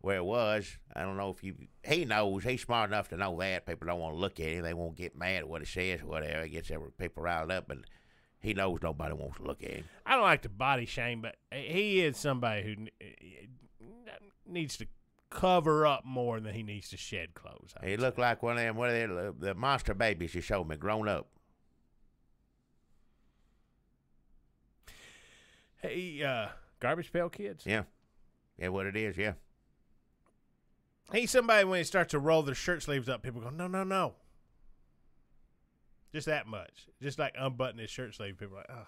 where it was. I don't know if he knows. He's smart enough to know that. People don't want to look at him. They won't get mad at what he says or whatever. It gets people riled up, but he knows nobody wants to look at him. I don't like to body shame, but he is somebody who needs to cover up more than he needs to shed clothes. He looked like one of them, the monster babies you showed me, grown up. Hey, Garbage Pail Kids? Yeah. Yeah, what it is, yeah. He's somebody when he starts to roll their shirt sleeves up, people go, no, no, no. Just that much. Just like unbutton his shirt sleeve. People are like, oh.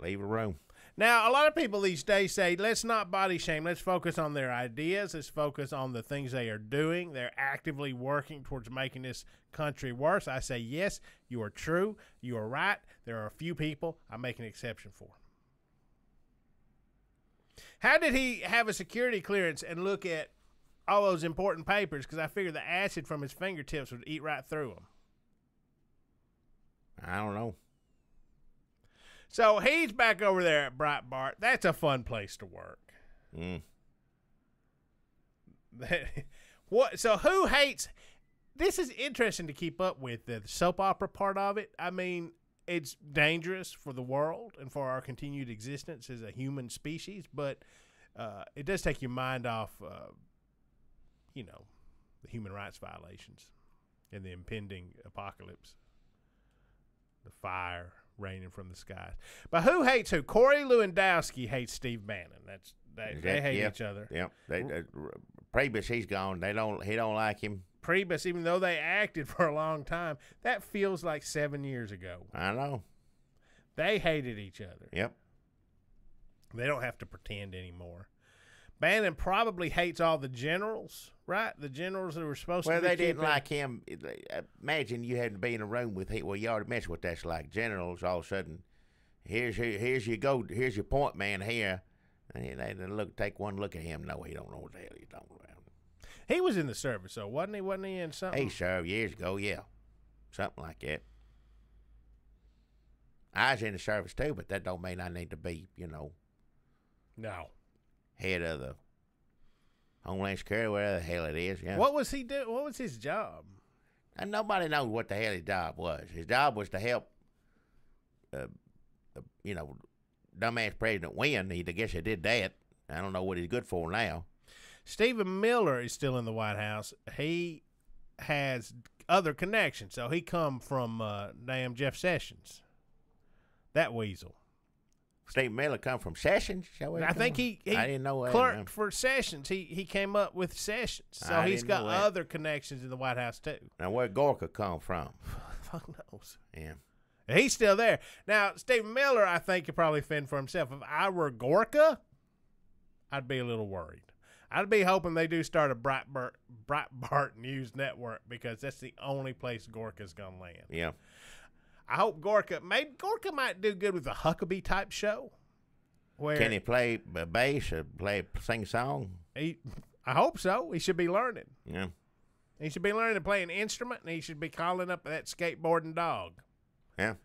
Leave a room. Now, a lot of people these days say, let's not body shame. Let's focus on their ideas. Let's focus on the things they are doing. They're actively working towards making this country worse. I say, yes, you are true. You are right. There are a few people I make an exception for. How did he have a security clearance and look at all those important papers? Because I figured the acid from his fingertips would eat right through them. I don't know. So he's back over there at Breitbart. That's a fun place to work. What? So who hates? This is interesting to keep up with, the soap opera part of it. I mean, it's dangerous for the world and for our continued existence as a human species, but it does take your mind off, the human rights violations and the impending apocalypse, the fire raining from the skies. But who hates who? Corey Lewandowski hates Steve Bannon. They hate each other. Yep. Priebus, he's gone. He don't like him. Priebus, even though they acted for a long time, that feels like 7 years ago. I know. They hated each other. Yep. They don't have to pretend anymore. Bannon probably hates all the generals, right? The generals that were supposed to be. Well, they didn't like him. Imagine you had to be in a room with him. Well, you already mentioned what that's like. Generals, all of a sudden, here's your point man here. And they take one look at him. No, he don't know what the hell he's talking about. He was in the service, so wasn't he? Wasn't he in something? He served years ago, yeah. Something like that. I was in the service too, but that don't mean I need to be, No. Head of the Homeland Security, whatever the hell it is. Yeah. What was he doing? What was his job? And nobody knows what the hell his job was. His job was to help, dumbass president win. I guess he did that. I don't know what he's good for now. Stephen Miller is still in the White House. He has other connections. So he come from damn Jeff Sessions. That weasel. Steve Miller come from Sessions? I think he I didn't know that. clerked for Sessions. He came up with Sessions. So he's got other connections in the White House, too. Now, where Gorka come from? Fuck knows. Yeah. He's still there. Now, Stephen Miller, I think, could probably fend for himself. If I were Gorka, I'd be a little worried. I'd be hoping they do start a Breitbart News Network because that's the only place Gorka's going to land. Yeah. I hope Gorka might do good with a Huckabee type show. Where Can he play bass or sing a song? I hope so. He should be learning. Yeah. He should be learning to play an instrument, and he should be calling up that skateboarding dog. Yeah.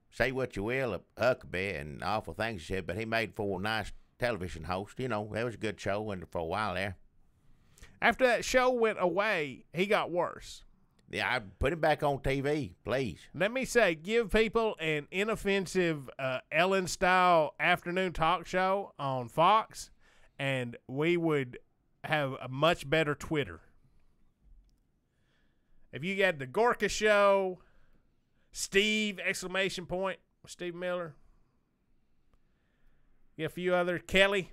Say what you will of Huckabee and awful things he said, but he made for a nice television host. You know, that was a good show for a while there. After that show went away, he got worse. Yeah, I put him back on TV, please. Let me say, give people an inoffensive Ellen-style afternoon talk show on Fox, and we would have a much better Twitter. If you got the Gorka Show, Steve, ! Steve Miller. You got a few other, Kelly.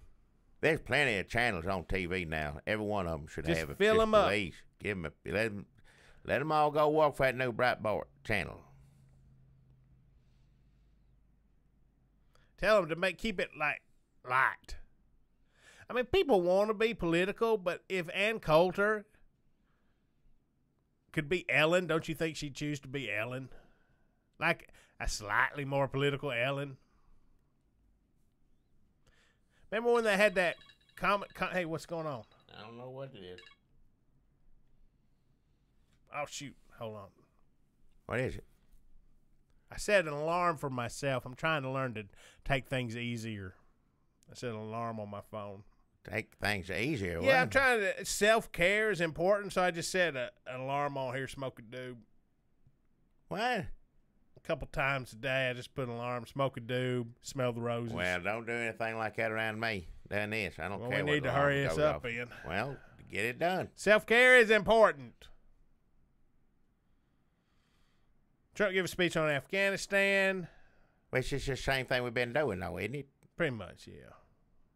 There's plenty of channels on TV now. Every one of them should Just have a fill them up. Please. Give them let them all go work for that new Breitbart channel. Tell them to keep it light. I mean, people want to be political, but if Ann Coulter could be Ellen, don't you think she'd choose to be Ellen? Like a slightly more political Ellen. Remember when they had that hey, what's going on? I don't know what it is. Oh, shoot. Hold on. What is it? I set an alarm for myself. I'm trying to learn to take things easier. I set an alarm on my phone. Take things easier. Yeah, I'm trying to. Self-care is important, so I just set an alarm on here, smoke a doob. What? A couple times a day, I just put an alarm, smoke a doob, smell the roses. Well, don't do anything like that around me. Done this. I don't care. We what need to alarm hurry us goes up, off. Ian. Well, get it done. Self-care is important. Trump gave a speech on Afghanistan. Well, it's just the same thing we've been doing, though, isn't it? Pretty much, yeah.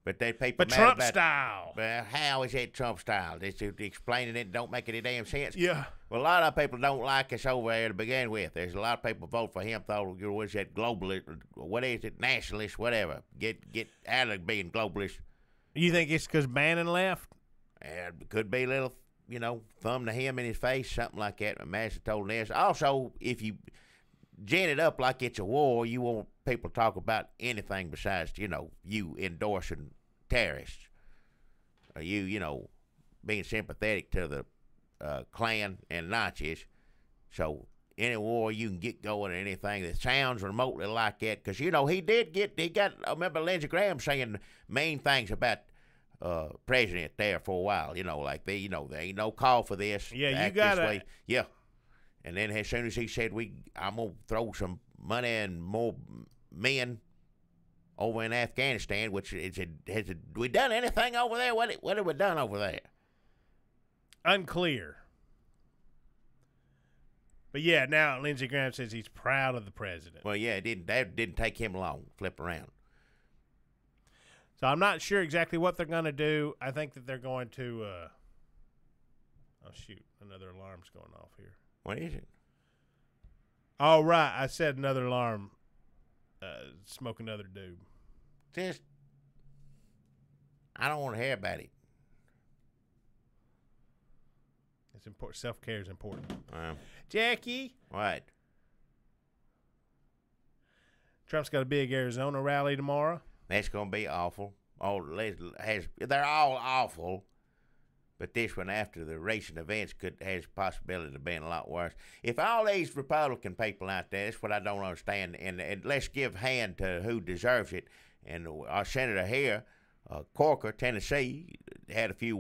But they people But mad Trump about, style. Well, how is it Trump style? Just explaining it don't make any damn sense. Yeah. Well, a lot of people don't like us over there to begin with. There's a lot of people vote for him, thought he was that globalist, what is it, nationalist, whatever. Get out of being globalist. You think it's because Bannon left? It could be a little, thumb to him in his face, something like that. Master told this. Also, if you gin it up like it's a war, you want people to talk about anything besides, you endorsing terrorists. Or you being sympathetic to the Klan and Nazis. So any war you can get going or anything that sounds remotely like that. Because, he got, I remember Lindsey Graham saying mean things about president there for a while, like there ain't no call for this. Yeah, you got to. Yeah. And then as soon as he said, I'm going to throw some money and more men over in Afghanistan, which has we done anything over there? What have we done over there? Unclear. But yeah, now Lindsey Graham says he's proud of the president. Well, yeah, that didn't take him long. Flip around. So I'm not sure exactly what they're going to do. I think that they're going to. Oh shoot! Another alarm's going off here. What is it? All right, I said another alarm. Smoke another dude. Just, I don't want to hear about it. It's important. Self-care is important. Wow. Jackie. What? Trump's got a big Arizona rally tomorrow. That's going to be awful. They're all awful. But this one, after the recent events, has a possibility of being a lot worse. If all these Republican people out there, that's what I don't understand, and let's give hand to who deserves it. And our senator here, Corker, Tennessee, had a few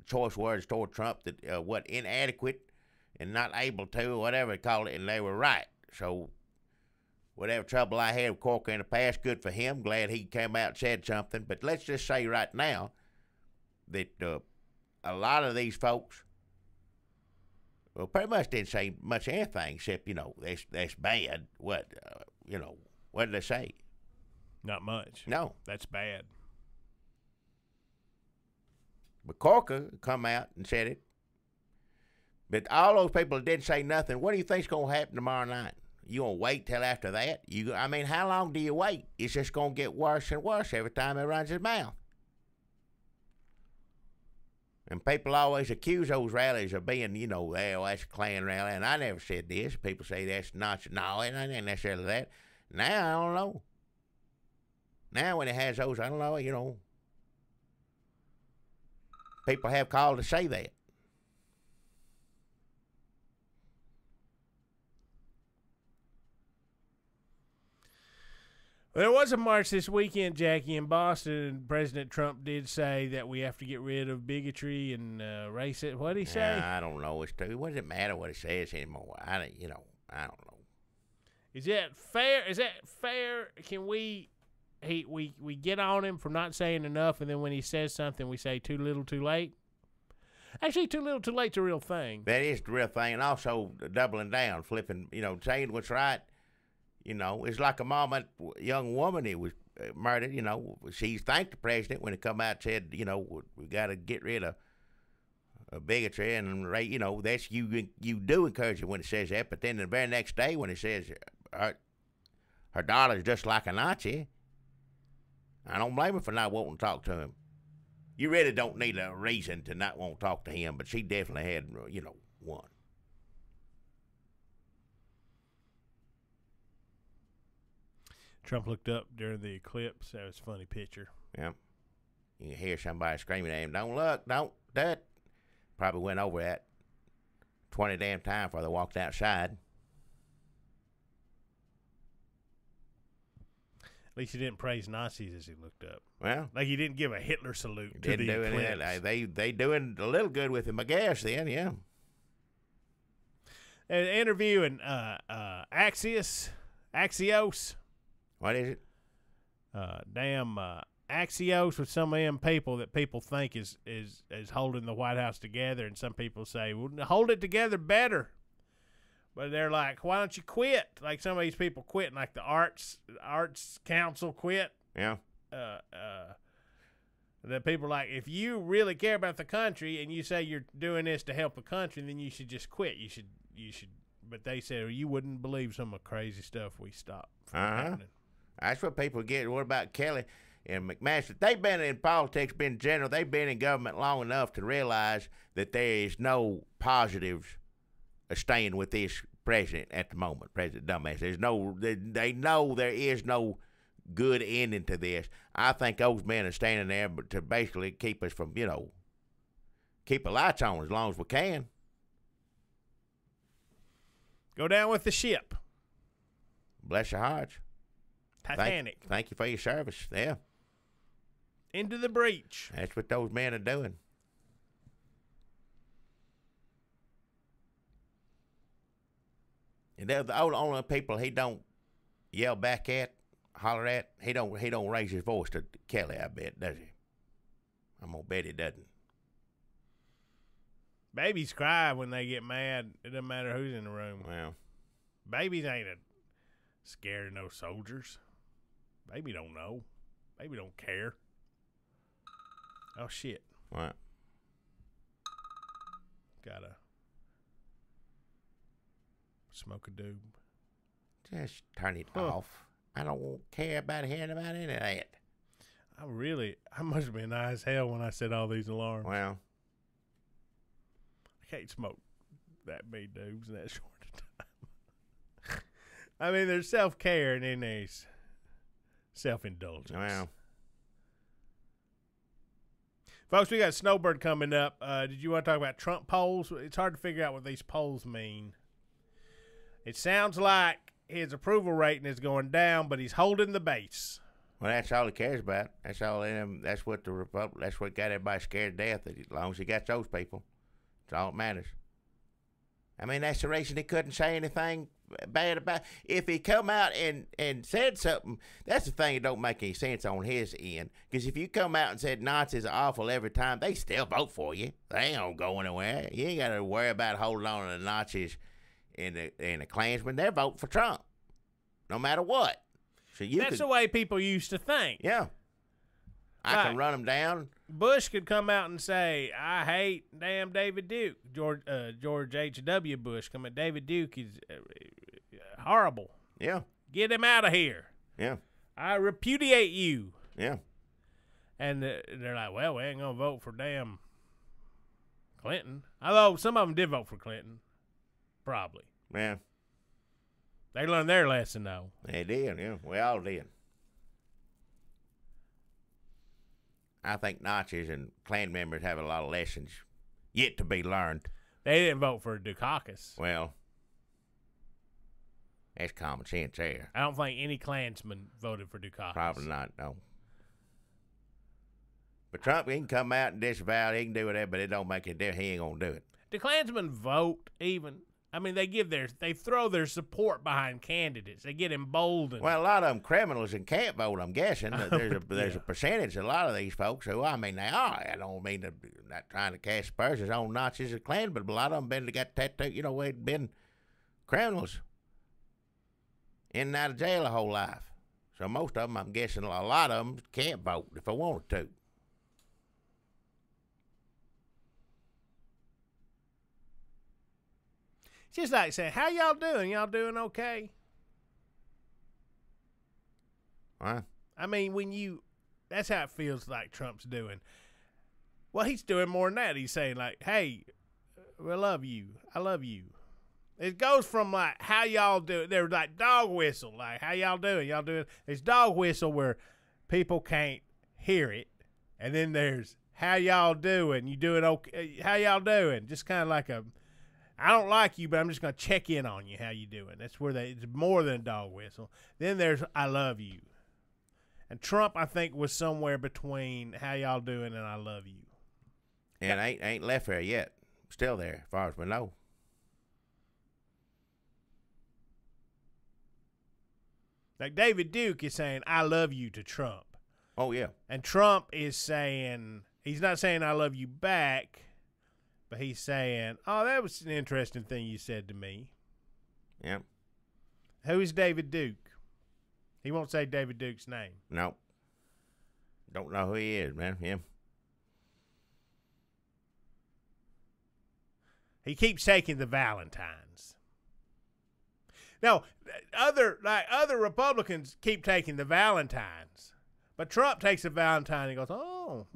choice words toward Trump that inadequate and not able to, or whatever they call it, and they were right. So whatever trouble I had with Corker in the past, good for him. Glad he came out and said something. But let's just say right now that a lot of these folks, well, pretty much didn't say much anything except, that's bad. What, what did they say? Not much. No. That's bad. But Corker come out and said it. But all those people that didn't say nothing, what do you think's going to happen tomorrow night? You going to wait till after that? How long do you wait? It's just going to get worse and worse every time he runs his mouth. And people always accuse those rallies of being, that's a Klan rally. And I never said this. People say that's not. No, it ain't necessarily that. Now, I don't know. Now when it has those, I don't know, people have called to say that. There was a march this weekend, Jackie, in Boston, and President Trump did say that we have to get rid of bigotry and racism. What did he say? I don't know. What does it matter what it says anymore? I don't know. Is that fair? Can we get on him for not saying enough, and then when he says something, we say too little, too late? Actually, too little, too late's a real thing. That is the real thing, and also doubling down, flipping, saying what's right. It's like a young woman that was murdered, she thanked the president when he come out and said, we got to get rid of bigotry and, that's you do encourage it when it says that. But then the very next day when it says her daughter's just like a Nazi, I don't blame her for not wanting to talk to him. You really don't need a reason to not want to talk to him, but she definitely had, one. Trump looked up during the eclipse. That was a funny picture. Yeah. You can hear somebody screaming at him, don't look, don't, that. Probably went over that 20 damn times before they walked outside. At least he didn't praise Nazis as he looked up. Well. Like he didn't give a Hitler salute to the eclipse. They doing a little good with him, I guess, then, yeah. An interview in Axios. What is it? Axios with some of them people that people think is holding the White House together, and some people say, well, hold it together better. But they're like, why don't you quit? Like some of these people quit, like the Arts Council quit. Yeah. The people are like, if you really care about the country and you say you're doing this to help the country, then you should just quit. You should. But they said, well, you wouldn't believe some of the crazy stuff we stopped from happening. That's what people get. What about Kelly and McMaster? They've been in politics, been general. They've been in government long enough to realize that there is no positives of staying with this president at the moment, President Dumbass. They know there is no good ending to this. I think those men are standing there to basically keep us from, keep the lights on as long as we can. Go down with the ship. Bless your hearts. Titanic. Thank you for your service. Yeah. Into the breach. That's what those men are doing. And they're the only people he don't yell back at, holler at. He don't raise his voice to Kelly, I bet, does he? I'm gonna bet he doesn't. Babies cry when they get mad. It doesn't matter who's in the room. Well, babies ain't scared of no soldiers. Baby don't know. Baby don't care. Oh, shit. What? Gotta smoke a doob. Just turn it off. I don't care about hearing about any of that. I must have been high as hell when I set all these alarms. Well, I can't smoke that many doobs in that short a time. I mean, there's self-care and then there's self-indulgence. Well. Folks, we got Snowbird coming up. Did you want to talk about Trump polls? It's hard to figure out what these polls mean. It sounds like his approval rating is going down, but he's holding the base. Well, that's all he cares about. That's all. That's what that's what got everybody scared to death. As long as he got those people, that's all that matters. I mean, that's the reason he couldn't say anything bad about. If he come out and said something, that's the thing that don't make any sense on his end. Because if you come out and said Nazis are awful every time, they still vote for you. They ain't gonna go anywhere. You ain't got to worry about holding on to the Nazis and the Klansmen. They're voting for Trump, no matter what. So that's the way people used to think. Yeah. I can run them down. Bush could come out and say, I hate damn David Duke. George H.W. Bush come at David Duke is horrible. Yeah. Get him out of here. Yeah. I repudiate you. Yeah. And they're like, well, we ain't going to vote for damn Clinton. Although some of them did vote for Clinton. Probably. Yeah. They learned their lesson, though. They did, yeah. We all did. I think Nazis and Klan members have a lot of lessons yet to be learned. They didn't vote for Dukakis. Well, that's common sense there. I don't think any Klansman voted for Dukakis. Probably not, no. But Trump, he can come out and disavow it. He can do whatever, but it don't make it difference. He ain't going to do it. Do Klansmen vote even? I mean, they throw their support behind candidates. They get emboldened. Well, a lot of them criminals and can't vote, I'm guessing. There's a percentage, a lot of these folks who, I mean, they are. I don't mean they're not trying to cast aspersions on Nazis or Klan, but a lot of them got tattooed, they've been criminals in and out of jail a whole life. So most of them, I'm guessing a lot of them can't vote if they wanted to. Just like saying, how y'all doing? Y'all doing okay? Huh? I mean, that's how it feels like Trump's doing. Well, he's doing more than that. He's saying like, hey, we love you. I love you. It goes from like, how y'all doing? They're like dog whistle, like, how y'all doing? Y'all doing? There's dog whistle where people can't hear it. And then there's, how y'all doing? You doing okay? How y'all doing? Just kind of like I don't like you, but I'm just going to check in on you. How you doing? That's where it's more than a dog whistle. Then there's I love you. And Trump, I think, was somewhere between how y'all doing and I love you. And ain't left there yet. Still there, as far as we know. Like David Duke is saying I love you to Trump. Oh, yeah. And Trump is saying, he's not saying I love you back. But he's saying, oh, that was an interesting thing you said to me. Yeah. Who is David Duke? He won't say David Duke's name. No. Don't know who he is, man. Yeah. He keeps taking the Valentines. Now, other Republicans keep taking the Valentines. But Trump takes the Valentine and goes, oh,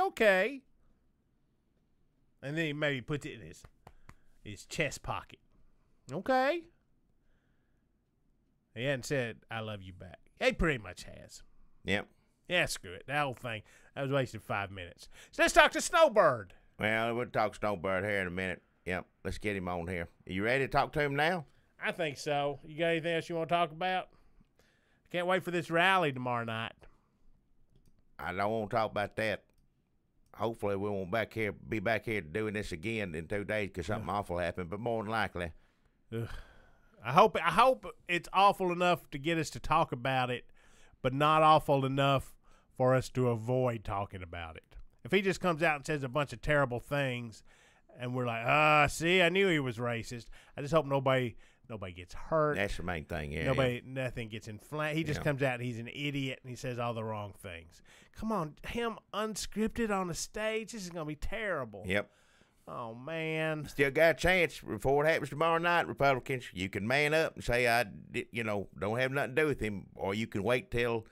okay. And then he maybe puts it in his chest pocket. Okay. He hadn't said, I love you back. He pretty much has. Yep. Yeah, screw it. That whole thing, that was wasted 5 minutes. So let's talk to Snowbird. Well, we'll talk Snowbird here in a minute. Yep. Let's get him on here. Are you ready to talk to him now? I think so. You got anything else you want to talk about? Can't wait for this rally tomorrow night. I don't want to talk about that. Hopefully, we won't be back here doing this again in 2 days because something awful happened. But more than likely, I hope it's awful enough to get us to talk about it, but not awful enough for us to avoid talking about it. If he just comes out and says a bunch of terrible things, and we're like, see, I knew he was racist. I just hope nobody gets hurt. That's the main thing, yeah. Nothing gets inflamed. He just comes out and he's an idiot and he says all the wrong things. Come on, him unscripted on the stage. This is going to be terrible. Yep. Oh, man. Still got a chance before it happens tomorrow night, Republicans. You can man up and say, don't have nothing to do with him, or you can wait till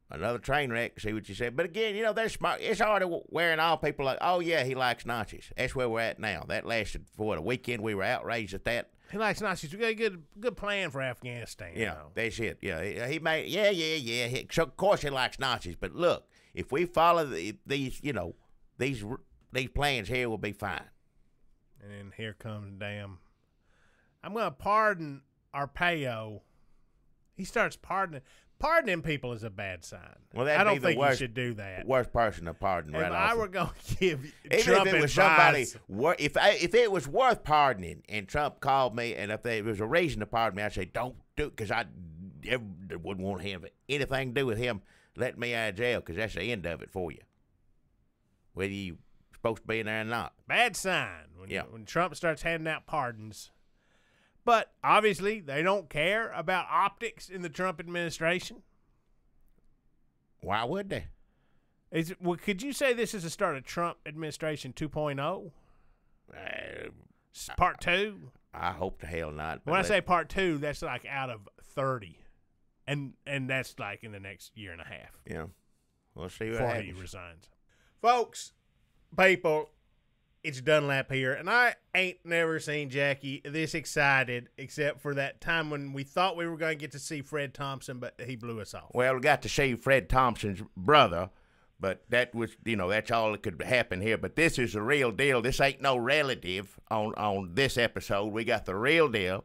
another train wreck, see what you said. But again, they're smart. It's already wearing all people like, oh, yeah, he likes Nazis. That's where we're at now. That lasted for a weekend. We were outraged at that. He likes Nazis. We got a good plan for Afghanistan. Yeah, that's it. Yeah, he made. Yeah. So of course he likes Nazis, but look, if we follow these plans here, we'll be fine. And then here comes damn. I'm gonna pardon Arpaio. He starts pardoning. Pardoning people is a bad sign. Well, I don't think you should do that. Worst person to pardon if right I off. were going to give Even Trump if it was advice, somebody, if it was worth pardoning, and Trump called me, and if there was a reason to pardon me, I'd say don't do it, because I wouldn't want him anything to do with him letting me out of jail, because that's the end of it for you, whether you supposed to be in there or not. Bad sign when Trump starts handing out pardons. But obviously, they don't care about optics in the Trump administration. Why would they? Could you say this is the start of Trump administration 2.0? Part 2? I hope the hell not. When I say part 2, that's like out of 30. And that's like in the next year and a half. Yeah. We'll see what before happens. he resigns. Folks, people, it's Dunlap here, and I ain't never seen Jackie this excited except for that time when we thought we were going to get to see Fred Thompson, but he blew us off. Well, we got to see Fred Thompson's brother, but that was, that's all that could happen here. But this is the real deal. This ain't no relative on this episode. We got the real deal.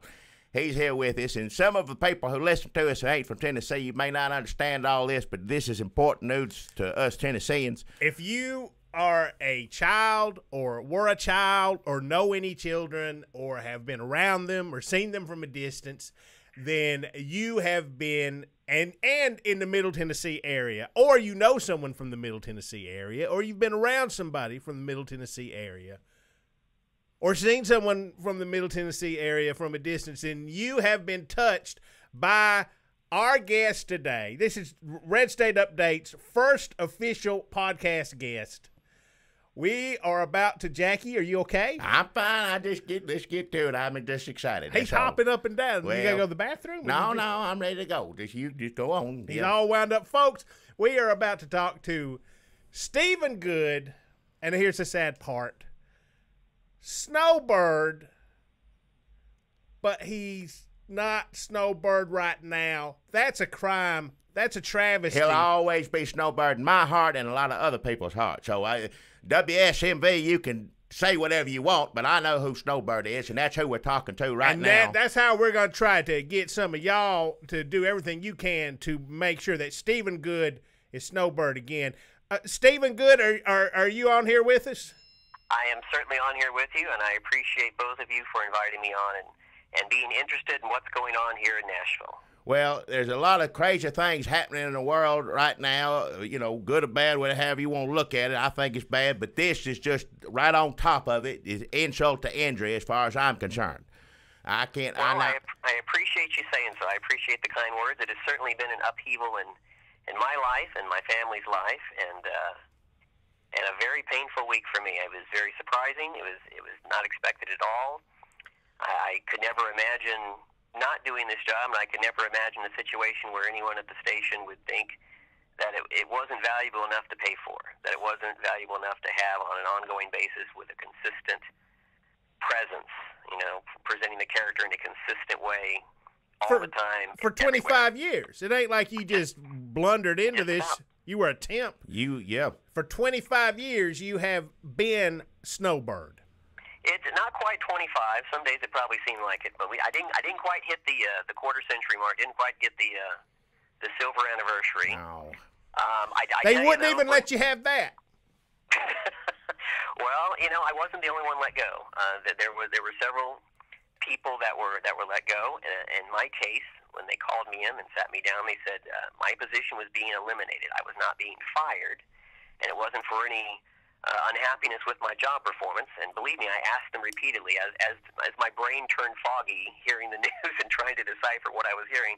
He's here with us, and some of the people who listen to us who ain't from Tennessee, you may not understand all this, but this is important news to us Tennesseans. If you are a child or were a child or know any children or have been around them or seen them from a distance, then you have been and in the Middle Tennessee area, or you know someone from the Middle Tennessee area, or you've been around somebody from the Middle Tennessee area, or seen someone from the Middle Tennessee area from a distance, and you have been touched by our guest today. This is Red State Update's first official podcast guest. We are about to, Jackie, are you okay? I'm fine. Let's get to it. I'm just excited. He's hopping up and down. Well, you got to go to the bathroom? No, I'm ready to go. Just go on. He's all wound up. Folks, we are about to talk to Stephen Good, and here's the sad part. Snowbird, but he's not Snowbird right now. That's a crime. That's a travesty. He'll always be Snowbird in my heart and a lot of other people's hearts. So, WSMV, you can say whatever you want, but I know who Snowbird is, and that's who we're talking to right now. And that's how we're going to try to get some of y'all to do everything you can to make sure that Stephen Good is Snowbird again. Stephen Good, are you on here with us? I am certainly on here with you, and I appreciate both of you for inviting me on and being interested in what's going on here in Nashville. Well, there's a lot of crazy things happening in the world right now, good or bad, whatever you want to look at it. I think it's bad, but this is just right on top of it, is insult to injury as far as I'm concerned. I appreciate you saying so. I appreciate the kind words. It has certainly been an upheaval in my life and my family's life, and a very painful week for me. It was very surprising. It was not expected at all. I could never imagine not doing this job, and I could never imagine a situation where anyone at the station would think that it wasn't valuable enough to pay for, that it wasn't valuable enough to have on an ongoing basis with a consistent presence, presenting the character in a consistent way all the time. For 25 years. It ain't like you just blundered into this. You were a temp. For 25 years, you have been Snowbird. It's not quite 25. Some days it probably seemed like it, but I didn't quite hit the quarter century mark. Didn't quite get the silver anniversary. No. They wouldn't even let you have that. Well, I wasn't the only one let go. There were several people that were let go. In my case, when they called me in and sat me down, they said my position was being eliminated. I was not being fired, and it wasn't for any unhappiness with my job performance. And believe me, I asked them repeatedly as my brain turned foggy hearing the news and trying to decipher what I was hearing.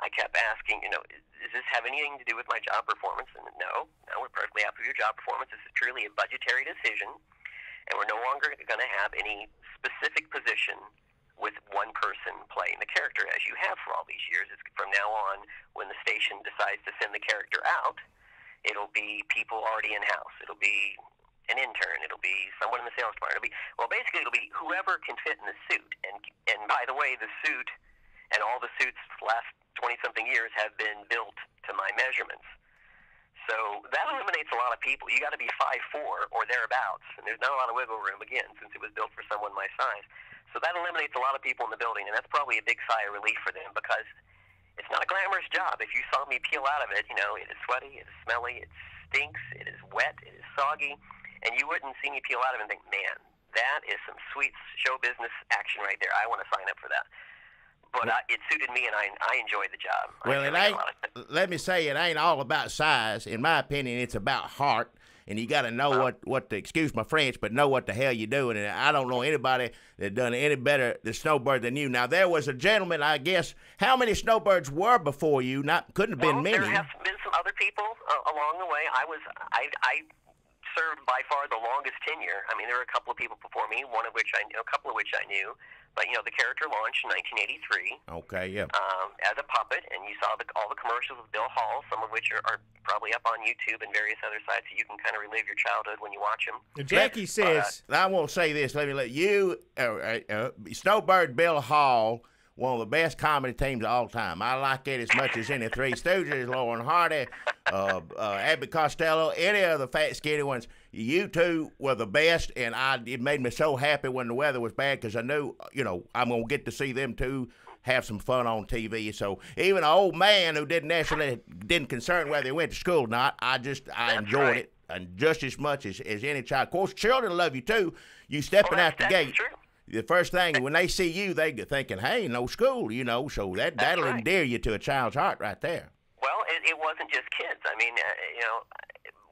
I kept asking, does this have anything to do with my job performance? And no, we're perfectly happy with your job performance. This is truly a budgetary decision, and we're no longer going to have any specific position with one person playing the character as you have for all these years. It's from now on, when the station decides to send the character out, it'll be people already in-house. It'll be an intern. It'll be someone in the sales department. Basically it'll be whoever can fit in the suit. And by the way, the suit and all the suits for the last 20-something years have been built to my measurements. So that eliminates a lot of people. You got to be 5'4" or thereabouts, and there's not a lot of wiggle room, again, since it was built for someone my size. So that eliminates a lot of people in the building, and that's probably a big sigh of relief for them, because it's not a glamorous job. If you saw me peel out of it, you know, it is sweaty, it is smelly, it stinks, it is wet, it is soggy, and you wouldn't see me peel out of it and think, man, that is some sweet show business action right there. I want to sign up for that. But it suited me, and I enjoyed the job. Well, it ain't. Let me say, it ain't all about size. In my opinion, it's about heart, and you got to know what the, excuse my French, but know what the hell you're doing. And I don't know anybody that done any better the Snowbird than you. Now there was a gentleman, I guess. How many Snowbirds were before you? Couldn't have been many. There have been some other people along the way. I served by far the longest tenure. I mean, there were a couple of people before me, a couple of which I knew. But, you know, the character launched in 1983. Okay, yeah. As a puppet, and you saw all the commercials with Bill Hall, some of which are probably up on YouTube and various other sites, so you can kind of relive your childhood when you watch them. Jackie says... I won't say this. Let me let you... Snowbird, Bill Hall, one of the best comedy teams of all time. I like it as much as any Three Stooges, Lauren Hardy, Abbott Costello, any of the fat, skinny ones. You two were the best, and it made me so happy when the weather was bad because I knew, you know, I'm going to get to see them two have some fun on TV. So even an old man who didn't concern whether he went to school or not, I enjoyed it and just as much as any child. Of course, children love you too. You stepping out the gate. True. The first thing, when they see you, they get thinking, hey, no school, you know, so that'll endear you to a child's heart right there. Well, it wasn't just kids. I mean, you know,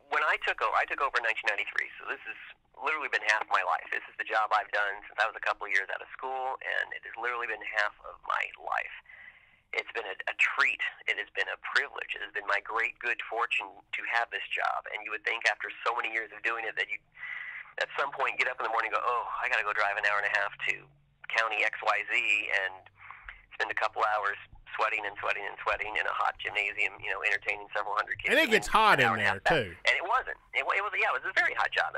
when I took over in 1993, so this has literally been half my life. This is the job I've done since I was a couple of years out of school, and it has literally been half of my life. It's been a treat. It has been a privilege. It has been my great good fortune to have this job. And you would think after so many years of doing it that you at some point get up in the morning and go, oh, I got to go drive an hour and a half to county XYZ and spend a couple hours sweating in a hot gymnasium, you know, entertaining several hundred kids. And it gets hot in there, too. And it wasn't. It was a very hot job.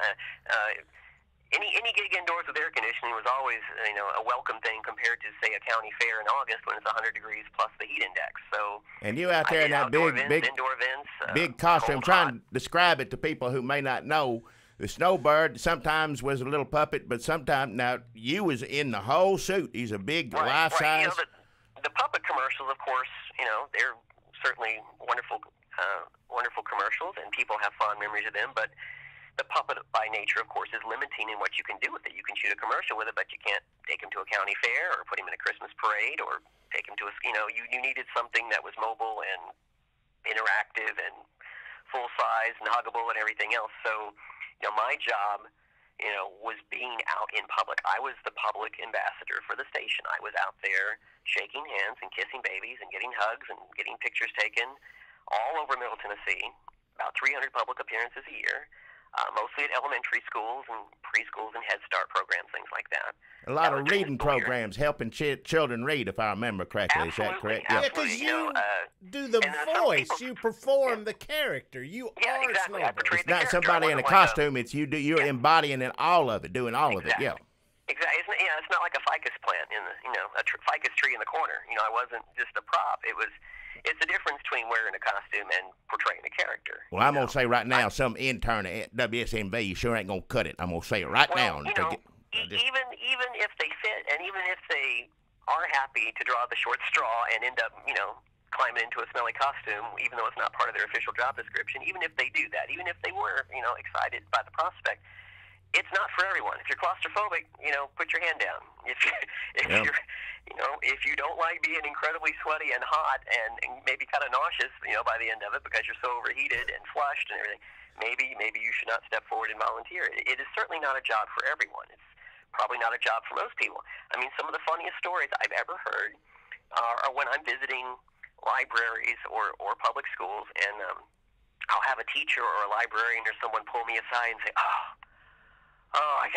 Any gig indoors with air conditioning was always, you know, a welcome thing compared to, say, a county fair in August when it's 100 degrees plus the heat index. So and you out there in that indoor events, big costume, trying to describe it to people who may not know. The Snowbird sometimes was a little puppet, but sometimes, now, you was in the whole suit. He's a big life-size. Right. You know, the puppet commercials, of course, you know, they're certainly wonderful commercials, and people have fond memories of them, but the puppet by nature, of course, is limiting in what you can do with it. You can shoot a commercial with it, but you can't take him to a county fair or put him in a Christmas parade or take him to you needed something that was mobile and interactive and full-size and huggable and everything else. So, you know, my job, you know, was being out in public. I was the public ambassador for the station. I was out there shaking hands and kissing babies and getting hugs and getting pictures taken all over Middle Tennessee, about 300 public appearances a year, mostly at elementary schools and preschools and Head Start programs, things like that. A lot of reading programs helping children read, if I remember correctly. Absolutely, is that correct? Yeah, because you do the voice. You perform the character. You are exactly. Snowbird. It's not somebody in a costume. It's you. You're embodying all of it, doing all of it. Yeah. Exactly. It's not like a ficus plant a ficus tree in the corner. You know, I wasn't just a prop. It's the difference between wearing a costume and portraying a character. Well, I'm gonna say right now, some intern at WSMV sure ain't gonna cut it. I'm gonna say it right now. Even if they fit, and even if they are happy to draw the short straw and end up, you know, climbing into a smelly costume, even though it's not part of their official job description, even if they do that, even if they were, you know, excited by the prospect, it's not for everyone. If you're claustrophobic, you know, put your hand down. If you don't like being incredibly sweaty and hot and maybe kind of nauseous, you know, by the end of it because you're so overheated and flushed and everything, maybe you should not step forward and volunteer. It is certainly not a job for everyone. It's probably not a job for most people. I mean, some of the funniest stories I've ever heard are when I'm visiting libraries or public schools, and I'll have a teacher or a librarian or someone pull me aside and say,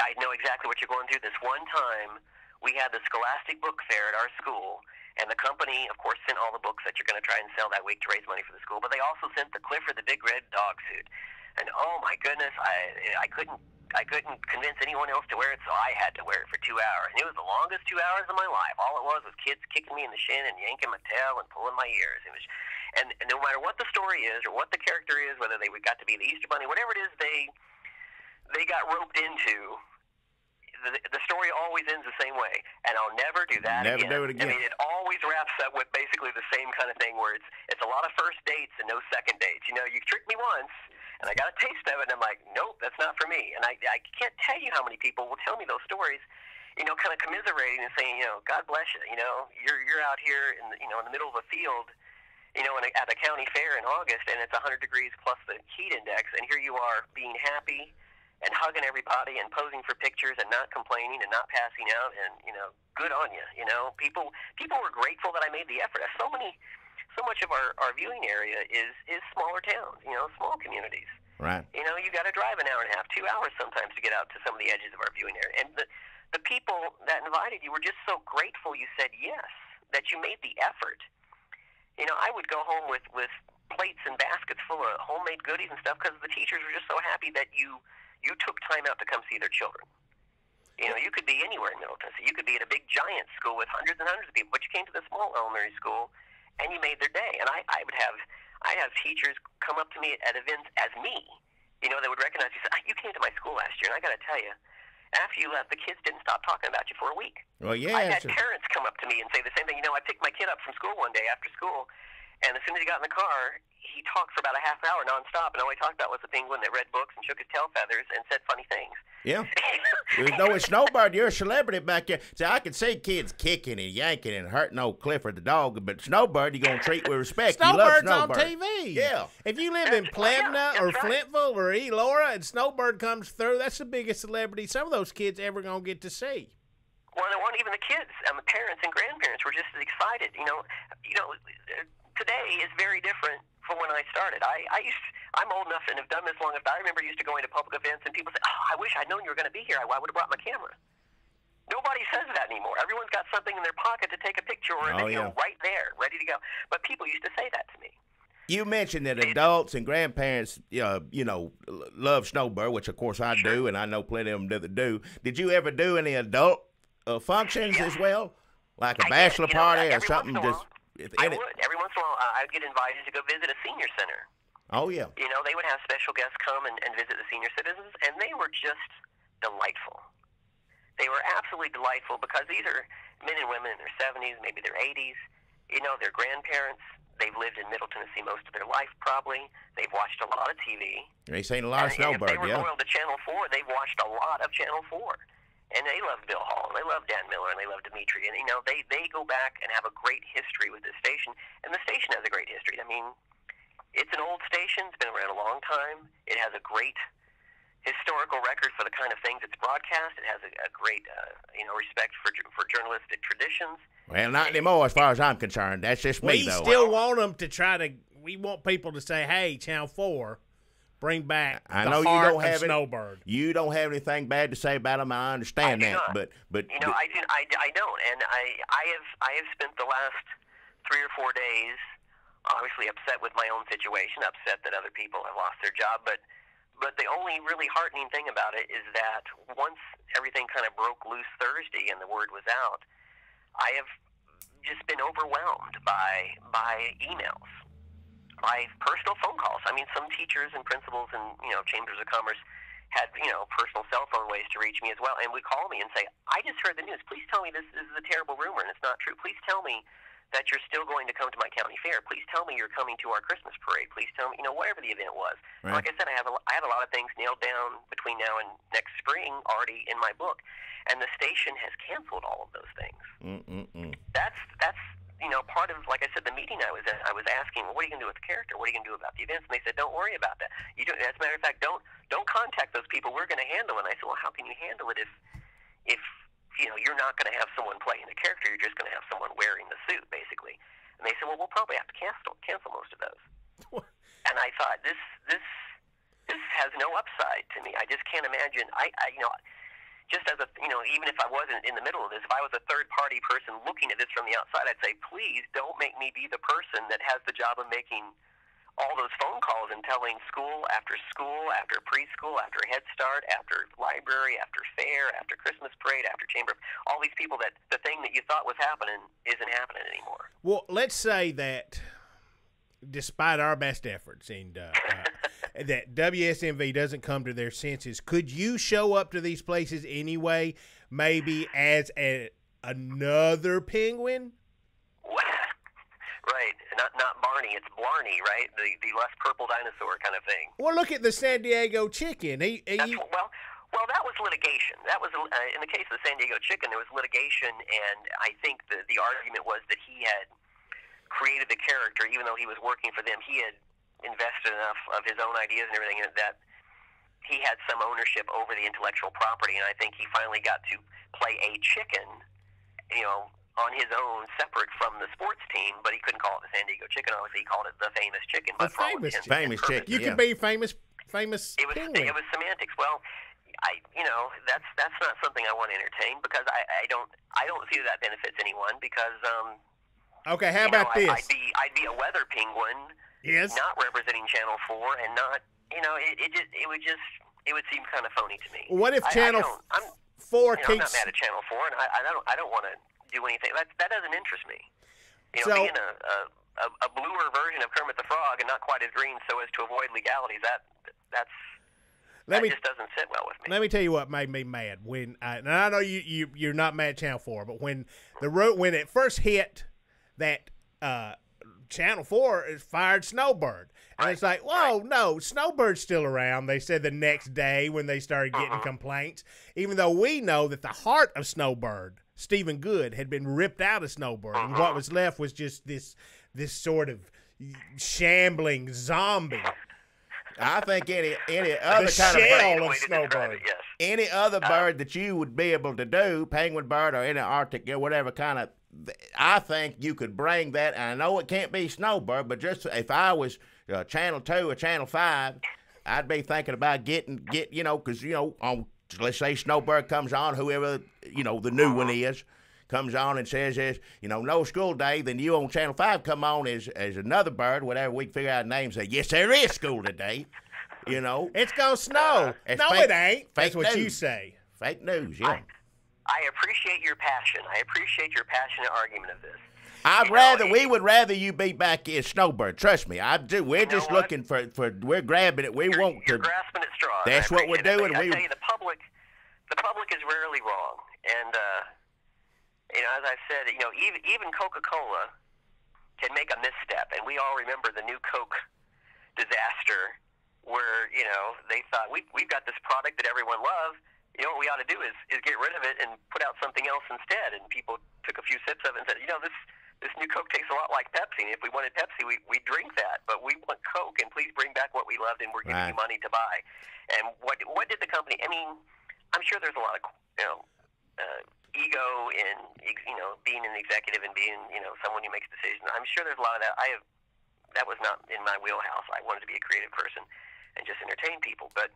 I know exactly what you're going through. This one time, we had the Scholastic Book Fair at our school, and the company, of course, sent all the books that you're going to try and sell that week to raise money for the school, but they also sent the Clifford the Big Red Dog suit. And oh my goodness, I couldn't convince anyone else to wear it, so I had to wear it for 2 hours. And it was the longest 2 hours of my life. All it was kids kicking me in the shin and yanking my tail and pulling my ears. It was, and no matter what the story is or what the character is, whether they got to be the Easter Bunny, whatever it is they got roped into, the story always ends the same way, and I'll never do that Never again. do it again. I mean, it always wraps up with basically the same kind of thing where it's a lot of first dates and no second dates. You know, you tricked me once, and I got a taste of it, and I'm like, nope, that's not for me. And I can't tell you how many people will tell me those stories, you know, kind of commiserating and saying, you know, God bless you. You know, you're out here in the middle of a field, you know, at a county fair in August, and it's 100 degrees plus the heat index, and here you are being happy and hugging everybody and posing for pictures and not complaining and not passing out, and, you know, good on you. You know, people were grateful that I made the effort. So much of our viewing area is smaller towns, you know, small communities. Right. You know, you got to drive an hour and a half, 2 hours sometimes to get out to some of the edges of our viewing area. And the people that invited you were just so grateful you said yes, that you made the effort. You know, I would go home with plates and baskets full of homemade goodies and stuff because the teachers were just so happy that you took time out to come see their children. You know, you could be anywhere in Middle Tennessee. You could be at a big giant school with hundreds and hundreds of people, but you came to the small elementary school and you made their day. And I have teachers come up to me at events as me. You know, they would recognize you. Say, you came to my school last year, and I got to tell you, after you left, the kids didn't stop talking about you for a week. Well, yeah. I had parents come up to me and say the same thing. You know, I picked my kid up from school one day after school, and as soon as he got in the car, he talked for about a half hour nonstop, and all he talked about was the penguin that read books and shook his tail feathers and said funny things. Yeah. No, it's Snowbird. You're a celebrity back there. See, I can see kids kicking and yanking and hurting old Clifford the dog, but Snowbird, you're going to treat with respect. Snowbird's you love Snowbird. on TV. Yeah. If you live in Plevna or that's right. Flintville or Elora and Snowbird comes through, that's the biggest celebrity some of those kids ever going to get to see. Well, there weren't even the kids. The parents and grandparents were just as excited. You know, today is very different from when I started. I'm old enough and have done this long enough. I remember used to going to public events and people say, "Oh, I wish I'd known you were going to be here. I would have brought my camera." Nobody says that anymore. Everyone's got something in their pocket to take a picture or a video right there, ready to go. But people used to say that to me. You mentioned that adults and grandparents, love Snowbird, which of course I do, and I know plenty of them that do. Did you ever do any adult functions as well, like a bachelor party or something? I would. Every once in a while, I'd get invited to go visit a senior center. Oh, yeah. You know, they would have special guests come and visit the senior citizens, and they were just delightful. They were absolutely delightful because these are men and women in their 70s, maybe their 80s. You know, they're grandparents. They've lived in Middle Tennessee most of their life, probably. They've watched a lot of TV. They've seen a lot of Snowbird, if they were loyal to Channel 4, they've watched a lot of Channel 4. And they love Bill Hall, and they love Dan Miller, and they love Dimitri. And, you know, they go back and have a great history with this station. And the station has a great history. I mean, it's an old station. It's been around a long time. It has a great historical record for the kind of things it's broadcast. It has a great, respect for journalistic traditions. Well, not anymore as far as I'm concerned. That's just me, though. We still want them to we want people to say, hey, Channel 4, bring back I the know heart you don't have of Snowbird. You don't have anything bad to say about them. I understand that, not. but you know, I don't, and I have spent the last 3 or 4 days obviously upset with my own situation, upset that other people have lost their job, but the only really heartening thing about it is that once everything kind of broke loose Thursday and the word was out, I have just been overwhelmed by emails, by personal phone calls. I mean, some teachers and principals and, chambers of commerce had, personal cell phone ways to reach me as well, and would call me and say, I just heard the news. Please tell me this is a terrible rumor and it's not true. Please tell me that you're still going to come to my county fair. Please tell me you're coming to our Christmas parade. Please tell me, whatever the event was. Right. Like I said, I have a lot of things nailed down between now and next spring already in my book, and the station has canceled all of those things. That's part of, like I said, the meeting I was at. I was asking, well, what are you going to do with the character? What are you going to do about the events? And they said, don't worry about that. As a matter of fact, don't contact those people. We're going to handle it. And I said, well, how can you handle it if you're not going to have someone playing the character? You're just going to have someone wearing the suit, basically. And they said, well, we'll probably have to cancel most of those. And I thought, this has no upside to me. I just can't imagine. Just as even if I wasn't in the middle of this, if I was a third-party person looking at this from the outside, I'd say, please don't make me be the person that has the job of making all those phone calls and telling school, after preschool, after Head Start, after library, after fair, after Christmas parade, after chamber, all these people that the thing that you thought was happening isn't happening anymore. Well, let's say that despite our best efforts, and that WSMV doesn't come to their senses. Could you show up to these places anyway, maybe as another penguin? Right, not Barney, it's Blarney, right? The less purple dinosaur kind of thing. Well, look at the San Diego chicken. Well, that was litigation. That was in the case of the San Diego chicken. There was litigation, and I think the argument was that he had created the character, even though he was working for them. He had invested enough of his own ideas and everything that he had some ownership over the intellectual property, and I think he finally got to play a chicken, on his own, separate from the sports team, but he couldn't call it the San Diego chicken. Obviously, he called it the famous chicken. The famous chicken. You can be famous penguin. It was semantics. Well, that's not something I want to entertain because I don't see that benefits anyone because okay, how about this? I'd be a weather penguin, yes, not representing Channel 4 and not it would seem kind of phony to me. What if Channel 4 keeps? I'm not mad at Channel 4, and I don't want to do anything that doesn't interest me. Being a bluer version of Kermit the Frog and not quite as green so as to avoid legalities, that just doesn't sit well with me. Let me tell you what made me mad when and I know you're not mad at Channel 4, but when it first hit that Channel 4 fired Snowbird. And it's like, whoa, no, Snowbird's still around, they said the next day when they started getting complaints, even though we know that the heart of Snowbird, Stephen Good, had been ripped out of Snowbird, and what was left was just this sort of shambling zombie. I think any other kind of bird, of Snowbird. Yes. any other bird that you would be able to do, penguin bird or any Arctic, whatever kind of, I think you could bring that. And I know it can't be Snowbird, but just if I was Channel 2 or Channel 5, I'd be thinking about because, on, let's say Snowbird comes on, whoever, the new one is, comes on and says, no school day, then you on Channel 5 come on as another bird, whatever, we can figure out names, say, yes, there is school today, It's going to snow. No, fake, it ain't. That's what news. You say. Fake news, yeah. I appreciate your passion. I appreciate your passionate argument of this. We would rather you be back as Snowbird. Trust me, I do. We're just looking for. We're grabbing it. You're grasping at straws. That's what we're doing. I tell you, the public is rarely wrong. And as I said, even Coca-Cola can make a misstep, and we all remember the new Coke disaster, where they thought we've got this product that everyone loves. What we ought to do is get rid of it and put out something else instead. And people took a few sips of it and said, this new Coke tastes a lot like Pepsi. And if we wanted Pepsi, we'd drink that. But we want Coke, and please bring back what we loved, and we're giving you money to buy. And what did the company? I mean, I'm sure there's a lot of ego in being an executive and being someone who makes decisions. I'm sure there's a lot of that. That was not in my wheelhouse. I wanted to be a creative person and just entertain people. But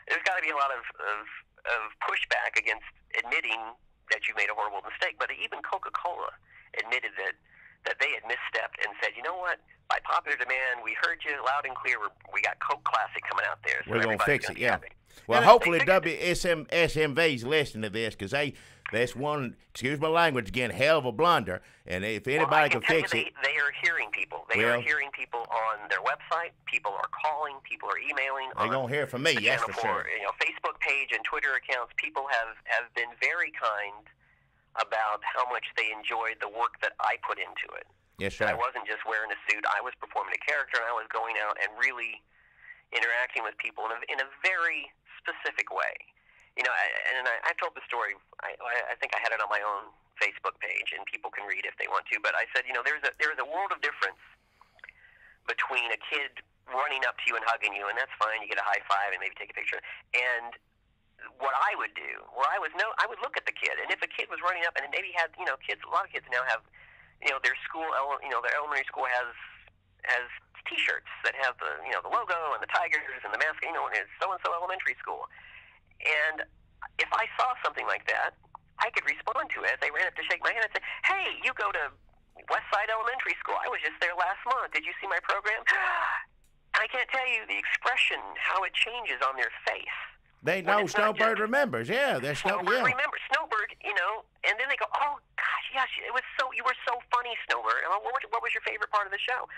there's got to be a lot of pushback against admitting that you made a horrible mistake. But even Coca-Cola admitted that they had misstepped and said, you know what? By popular demand, we heard you loud and clear. We got Coke Classic coming out there. So we're going to fix it, yeah. Happy. Well, hopefully WSMV's listening to this, because that's one, excuse my language again, hell of a blunder. And if anybody can fix it. They are hearing people. They are hearing people on their website. People are calling. People are emailing. They're going to hear from me, yes, for sure. Facebook page and Twitter accounts. People have been very kind about how much they enjoyed the work that I put into it. Yes, sir. I wasn't just wearing a suit. I was performing a character, and I was going out and really interacting with people in a very specific way. I told the story. I think I had it on my own Facebook page, and people can read if they want to. But I said, there is a world of difference between a kid running up to you and hugging you, and that's fine. You get a high five and maybe take a picture. And what I would do, I would look at the kid, and if a kid was running up and maybe had, kids. A lot of kids now have, their school, their elementary school has T-shirts that have the logo and the tigers and the mascot. It's so-and-so elementary school. And if I saw something like that, I could respond to it as they ran up to shake my hand and say, "Hey, you go to Westside Elementary School. I was just there last month. Did you see my program?" I can't tell you the expression, how it changes on their face. They know Snowbird remembers. Yeah, they're Snowbird remembers. Snowbird, and then they go, "Oh gosh, yes, you were so funny, Snowbird. What was your favorite part of the show?"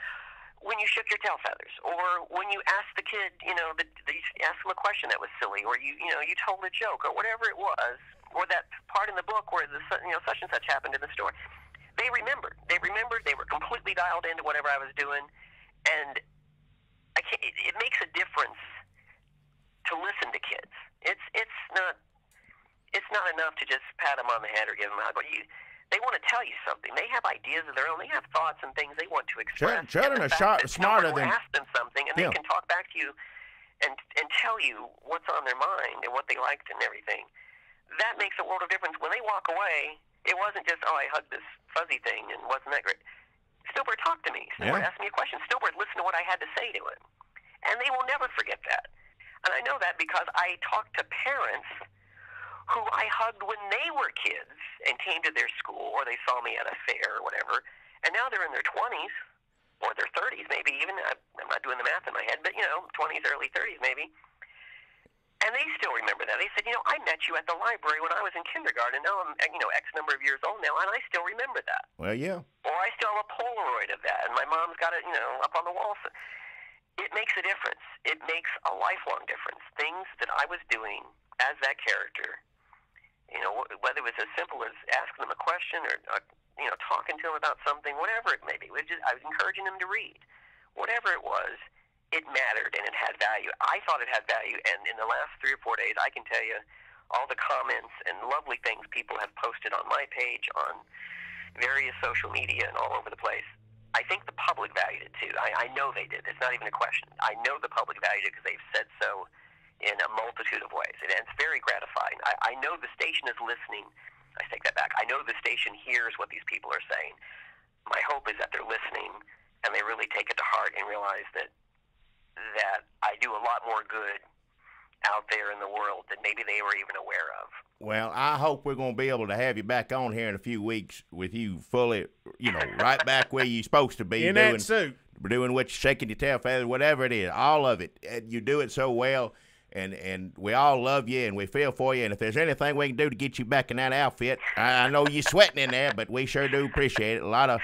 when you shook your tail feathers, or when you asked the kid, you asked them a question that was silly, or you told a joke, or whatever it was, or that part in the book where such and such happened in the story. They remembered. They were completely dialed into whatever I was doing, and it makes a difference to listen to kids. It's not enough to just pat them on the head or give them a hug. They want to tell you something. They have ideas of their own. They have thoughts and things they want to express. Children are smarter than... Ask them something, and they can talk back to you and tell you what's on their mind and what they liked and everything. That makes a world of difference. When they walk away, it wasn't just, I hugged this fuzzy thing and wasn't that great. Snowbird talked to me. Snowbird asked me a question. Snowbird listened to what I had to say to him. And they will never forget that. And I know that because I talked to parents who I hugged when they were kids and came to their school, or they saw me at a fair or whatever, and now they're in their 20s or their 30s maybe even. I'm not doing the math in my head, but 20s, early 30s maybe. And they still remember that. They said, I met you at the library when I was in kindergarten. Now I'm, X number of years old now, and I still remember that. Well, yeah. Or I still have a Polaroid of that, and my mom's got it, up on the wall. So it makes a difference. It makes a lifelong difference. Things that I was doing as that character, whether it was as simple as asking them a question or talking to them about something, whatever it may be. I was encouraging them to read. Whatever it was, it mattered and it had value. I thought it had value, and in the last 3 or 4 days, I can tell you all the comments and lovely things people have posted on my page, on various social media, and all over the place. I think the public valued it too. I know they did. It's not even a question. I know the public valued it because they've said so in a multitude of ways, and it's very gratifying. I know the station is listening. I take that back. I know the station hears what these people are saying. My hope is that they're listening and they really take it to heart and realize that I do a lot more good out there in the world than maybe they were even aware of. Well, I hope we're going to be able to have you back on here in a few weeks with you fully, right back where you're supposed to be. That suit. Doing what you're shaking your tail feathers, whatever it is, all of it. And you do it so well, and we all love you, and we feel for you. And if there's anything we can do to get you back in that outfit, I know you're sweating in there, but we sure do appreciate it. A lot of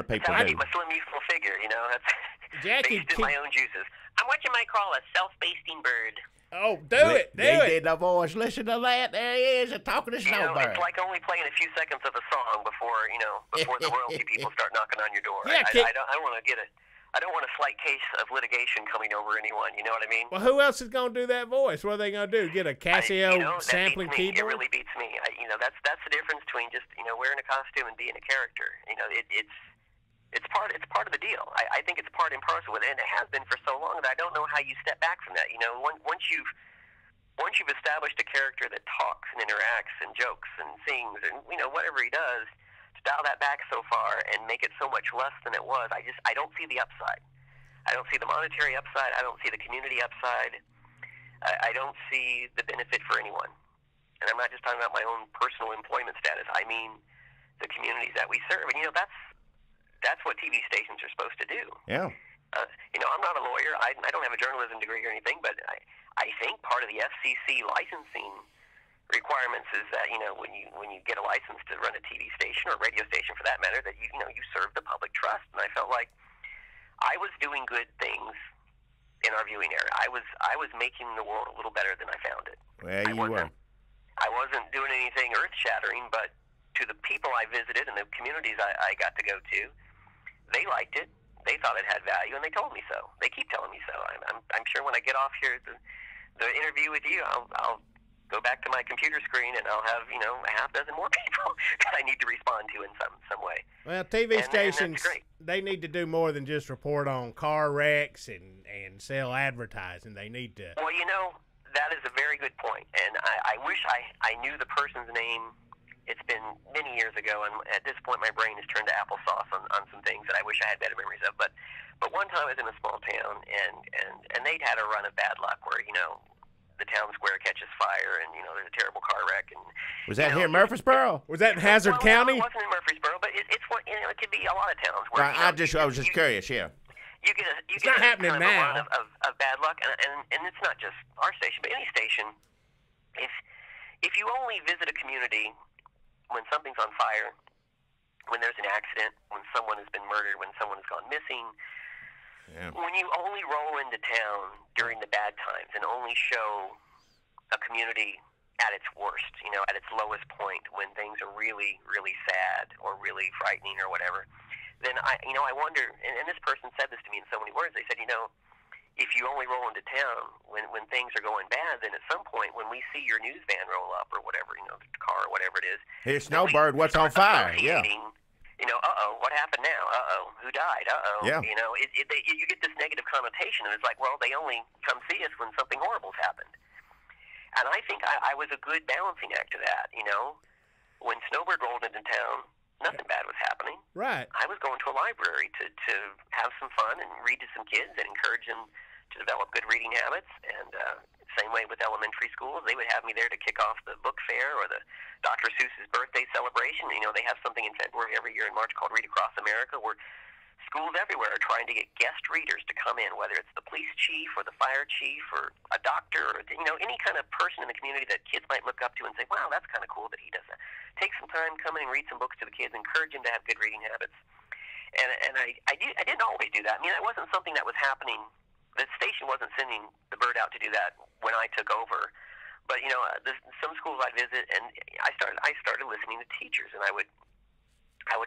people do. I need my slim, youthful figure, That's Jackie, based in my own juices. I'm what you might call a self-basting bird. Oh, do it. They did the voice. Listen to that. There he is, talking to Snowbird. It's like only playing a few seconds of a song before the royalty people start knocking on your door. Yeah, I don't want to get I don't want a slight case of litigation coming over anyone. You know what I mean? Well, who else is going to do that voice? What are they going to do? Get a Casio sampling keyboard? It really beats me. That's the difference between just wearing a costume and being a character. It's part of the deal. I think it's part and parcel with it, and it has been for so long that I don't know how you step back from that. Once you've established a character that talks and interacts and jokes and sings and whatever he does, to dial that back so far and make it so much less than it was, I don't see the upside. I don't see the monetary upside. I don't see the community upside. I don't see the benefit for anyone. And I'm not just talking about my own personal employment status. I mean the communities that we serve. And that's what TV stations are supposed to do. Yeah. I'm not a lawyer. I don't have a journalism degree or anything, but I think part of the FCC licensing requirements is that when you get a license to run a TV station or a radio station for that matter, that you serve the public trust. And I felt like I was doing good things in our viewing area. I was making the world a little better than I found it. Well, you were. I wasn't doing anything earth-shattering, but to the people I visited and the communities I got to go to, they liked it. They thought it had value, and they told me so. They keep telling me so. I'm sure when I get off here, the interview with you, I'll go back to my computer screen and I'll have a half dozen more people that I need to respond to in some way. Well, TV stations, they need to do more than just report on car wrecks and sell advertising. They need to. Well, that is a very good point, and I wish I knew the person's name. It's been many years ago, and at this point, my brain has turned to applesauce on some things that I wish I had better memories of. But one time I was in a small town, and they'd had a run of bad luck where the town square catches fire, and there's a terrible car wreck. And was that here in Murfreesboro? Was that in Hazard County? It wasn't in Murfreesboro, but it's one. It could be a lot of towns. Where, I was just curious. Yeah. You get it's not happening kind now. Of a run of bad luck, and it's not just our station, but any station. If you only visit a community when something's on fire, when there's an accident, when someone has been murdered, when someone has gone missing, Yeah. When you only roll into town during the bad times and only show a community at its worst, at its lowest point, when things are really, really sad or really frightening or whatever, then I wonder, and this person said this to me in so many words, they said, if you only roll into town when things are going bad, then at some point when we see your news van roll up or whatever, the car or whatever it is. Here's Snowbird, what's on fire? Yeah. What happened now? Who died? Yeah. You get this negative connotation, and it's like, well, they only come see us when something horrible's happened. And I think I was a good balancing act to that, When Snowbird rolled into town, nothing bad was happening. Right. I was going to a library to have some fun and read to some kids and encourage them to develop good reading habits. And same way with elementary schools, they would have me there to kick off the book fair or the Dr. Seuss's birthday celebration. They have something in February every year in March called Read Across America, where schools everywhere are trying to get guest readers to come in, whether it's the police chief or the fire chief or a doctor or any kind of person in the community that kids might look up to and say, wow, that's kind of cool that he does that. Take some time, come in and read some books to the kids, encourage them to have good reading habits. And I didn't always do that. I mean, that wasn't something that was happening. The station wasn't sending the bird out to do that when I took over. But some schools I'd visit, and I started listening to teachers, and I would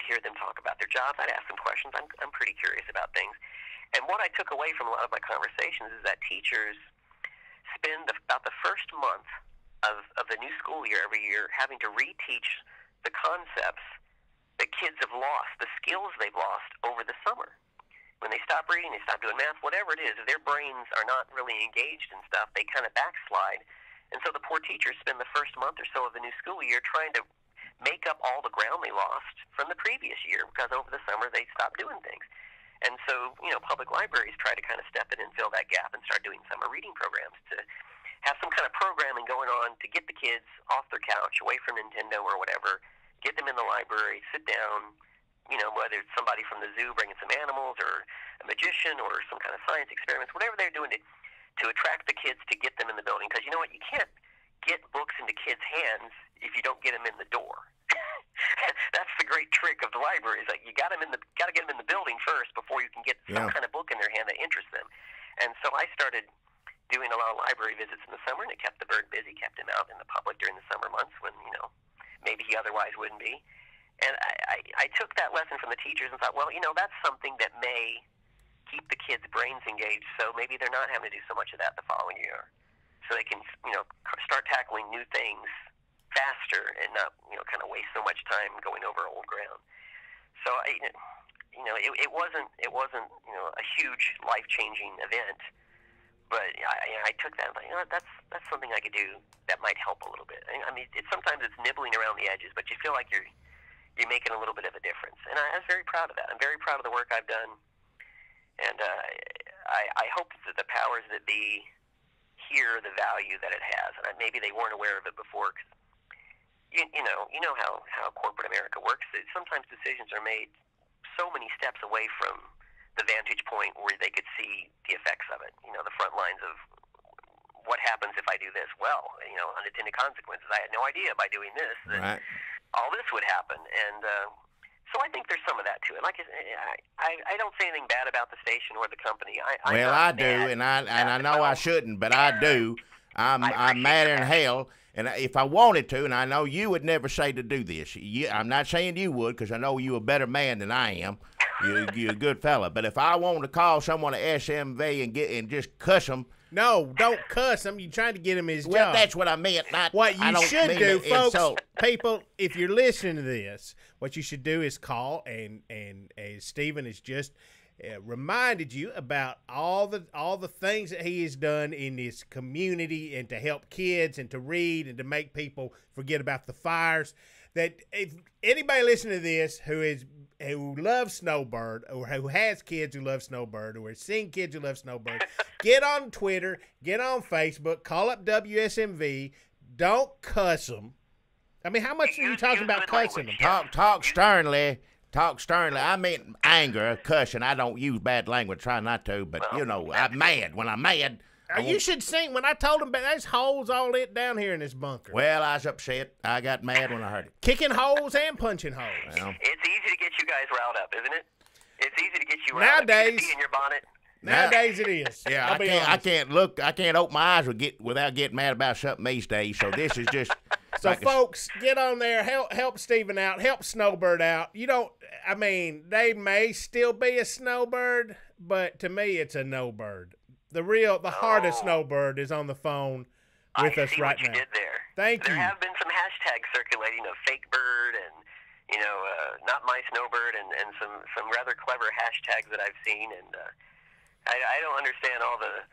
hear them talk about their jobs. I'd ask them questions. I'm pretty curious about things. And what I took away from a lot of my conversations is that teachers spend about the first month of the new school year every year having to reteach the concepts that kids have lost, the skills they've lost over the summer. When they stop reading, they stop doing math, whatever it is, if their brains are not really engaged in stuff, they kind of backslide. And so the poor teachers spend the first month or so of the new school year trying to make up all the ground they lost from the previous year because over the summer they stopped doing things. And so, public libraries try to kind of step in and fill that gap and start doing summer reading programs to have some kind of programming going on to get the kids off their couch, away from Nintendo or whatever, get them in the library, sit down, whether it's somebody from the zoo bringing some animals or a magician or some kind of science experiments, whatever they're doing to attract the kids to get them in the building. Because you know what? You can't get books into kids' hands if you don't get them in the door. That's the great trick of the library. Is like you got to get them in the building first before you can get some kind of book in their hand that interests them. And so I started doing a lot of library visits in the summer, and it kept the bird busy, kept him out in the public during the summer months when maybe he otherwise wouldn't be. And I took that lesson from the teachers and thought, well, that's something that may keep the kids' brains engaged, so maybe they're not having to do so much of that the following year. So they can, start tackling new things faster and not, kind of waste so much time going over old ground. So, it wasn't, a huge life-changing event, but I took that and thought, that's something I could do that might help a little bit. I mean, sometimes it's nibbling around the edges, but you feel like you're making a little bit of a difference. And I was very proud of that. I'm very proud of the work I've done. And I hope that the powers that be hear the value that it has. And maybe they weren't aware of it before. Cause you know how corporate America works. Sometimes decisions are made so many steps away from the vantage point where they could see the effects of it. The front lines of what happens if I do this. Well, unintended consequences. I had no idea by doing this that Right. all this would happen. And so I think there's some of that to it. Like I don't say anything bad about the station or the company. I do, and I know I shouldn't, but I do. I'm mad in hell, and if I wanted to, and I know you would never say to do this. I'm not saying you would, because I know you're a better man than I am. You're a good fella. But if I wanted to call someone at SMV and just cuss them. No, don't cuss him. You're trying to get him his Well, job. that's what I meant. What you should do, folks, insult. people, if you're listening to this, what you should do is call, and as Stephen has just reminded you about all the things that he has done in this community and to help kids and to read and to make people forget about the fires. That if anybody listening to this who loves Snowbird or who has kids who love Snowbird or has seen kids who love Snowbird, get on Twitter, get on Facebook, call up WSMV, don't cuss them. I mean, how much are you talking about cussing them? Talk sternly. Talk sternly. I meant anger, cussing. I don't use bad language. Try not to, but I'm mad. When I'm mad. You should sing. When I told him, there's holes all lit down here in this bunker. Well, I was upset. I got mad when I heard it. Kicking holes and punching holes. Well, it's easy to get you guys riled up, isn't it? It's easy to get you riled up. Nowadays, You get a bee in your bonnet. Nowadays it is. Yeah, I can't open my eyes without getting mad about something these days. So this is just. So, like folks, get on there. Help Steven out. Help Snowbird out. They may still be a Snowbird, but to me, it's a no bird. The heart of Snowbird is on the phone with us right now. I see what you did there. Thank you. There have been some hashtags circulating of fake bird and, not my Snowbird and some rather clever hashtags that I've seen. And I don't understand all the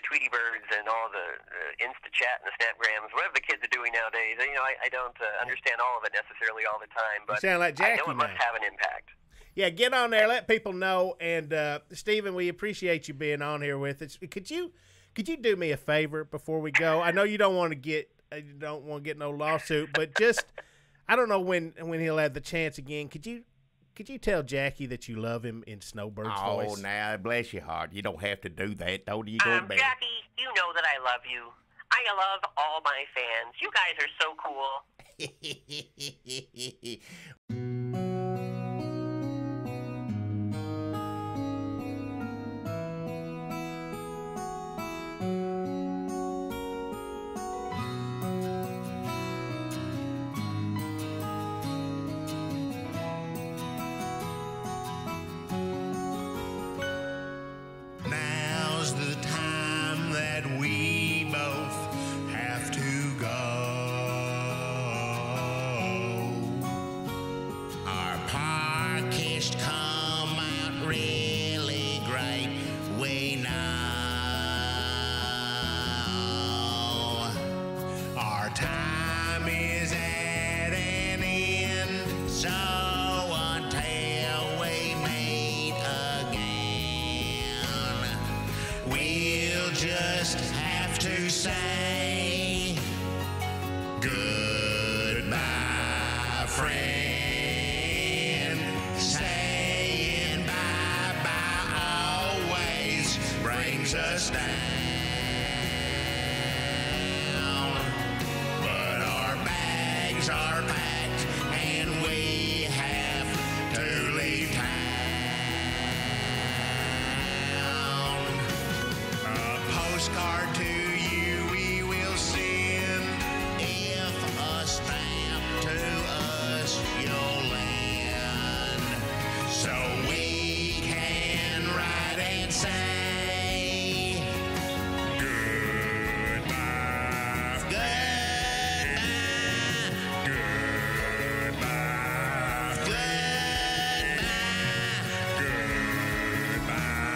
Tweety birds and all the Insta-chat and the Snapgrams, whatever the kids are doing nowadays. I don't understand all of it necessarily all the time, but you sound like Jackie I know it must have an impact. Yeah, get on there, let people know, and Steven, we appreciate you being on here with us. Could you do me a favor before we go? I know you don't want to get no lawsuit, but just I don't know when he'll have the chance again. Could you tell Jackie that you love him in Snowbird's voice? Oh, now, bless your heart. You don't have to do that. Don't you go back. Jackie, you know that I love you. I love all my fans. You guys are so cool. Now's the time that we both have to go. Our podcast come out really great, we know. Our time is at an end, so until we meet again, we'll just have to say goodbye, friend. Saying bye-bye always brings us down. But our bags are packed and we have to leave town. A postcard to you we will send. If a stamp to us you'll lend, so we can write and say goodbye, goodbye, goodbye, goodbye, goodbye.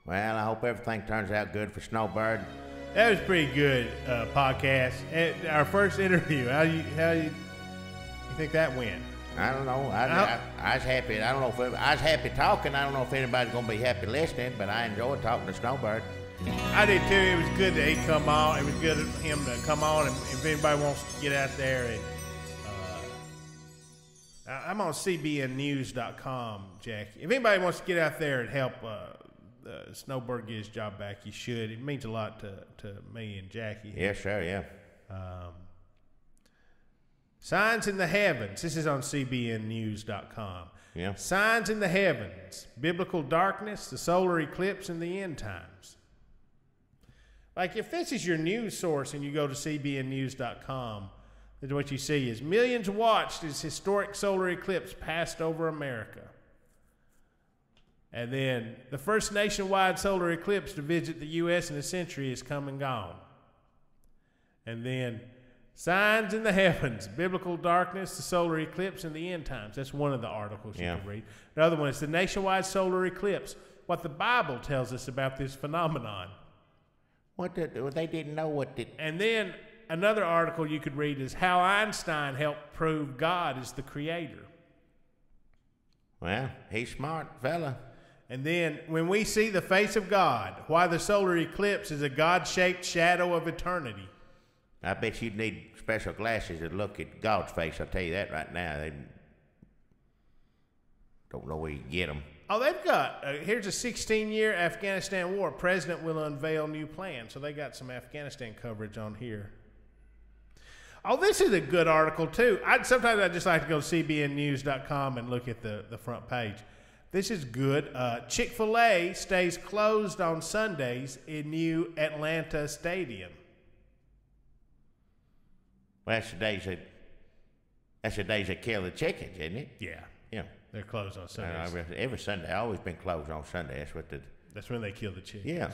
Well, I hope everything turns out good for Snowbird. That was pretty good podcast. Our first interview. How you think that went? I don't know. I was happy. I don't know if I was happy talking. I don't know if anybody's gonna be happy listening, but I enjoyed talking to Snowbird. I did too. It was good that he come on. It was good of him to come on. And if anybody wants to get out there, and I'm on cbnnews.com, Jackie. If anybody wants to get out there and help Snowbird get his job back, you should. It means a lot to me and Jackie. Yeah, sure, yeah. Signs in the heavens. This is on cbnnews.com. Yeah. Signs in the heavens. Biblical darkness, the solar eclipse, and the end times. Like, if this is your news source and you go to cbnnews.com, then what you see is millions watched as historic solar eclipse passed over America. And then the first nationwide solar eclipse to visit the U.S. in a century is come and gone. And then signs in the heavens, biblical darkness, the solar eclipse, and the end times. That's one of the articles you can read. The other one is the nationwide solar eclipse, what the Bible tells us about this phenomenon. They didn't know what did. And then another article you could read is how Einstein helped prove God is the creator. Well, he's smart fella. And then when we see the face of God, why the solar eclipse is a God-shaped shadow of eternity. I bet you'd need special glasses to look at God's face. I'll tell you that right now. They don't know where you get them. Oh, they've got, here's a 16-year Afghanistan war. President will unveil new plan. So they got some Afghanistan coverage on here. Oh, this is a good article, too. Sometimes I just like to go to cbnnews.com and look at the front page. This is good. Chick-Fil-A stays closed on Sundays in new Atlanta stadium. Well, that's the days they kill the chickens, isn't it? Yeah. Yeah. They're closed on Sundays. Every Sunday. Always been closed on Sunday. That's That's when they kill the chickens. Yeah.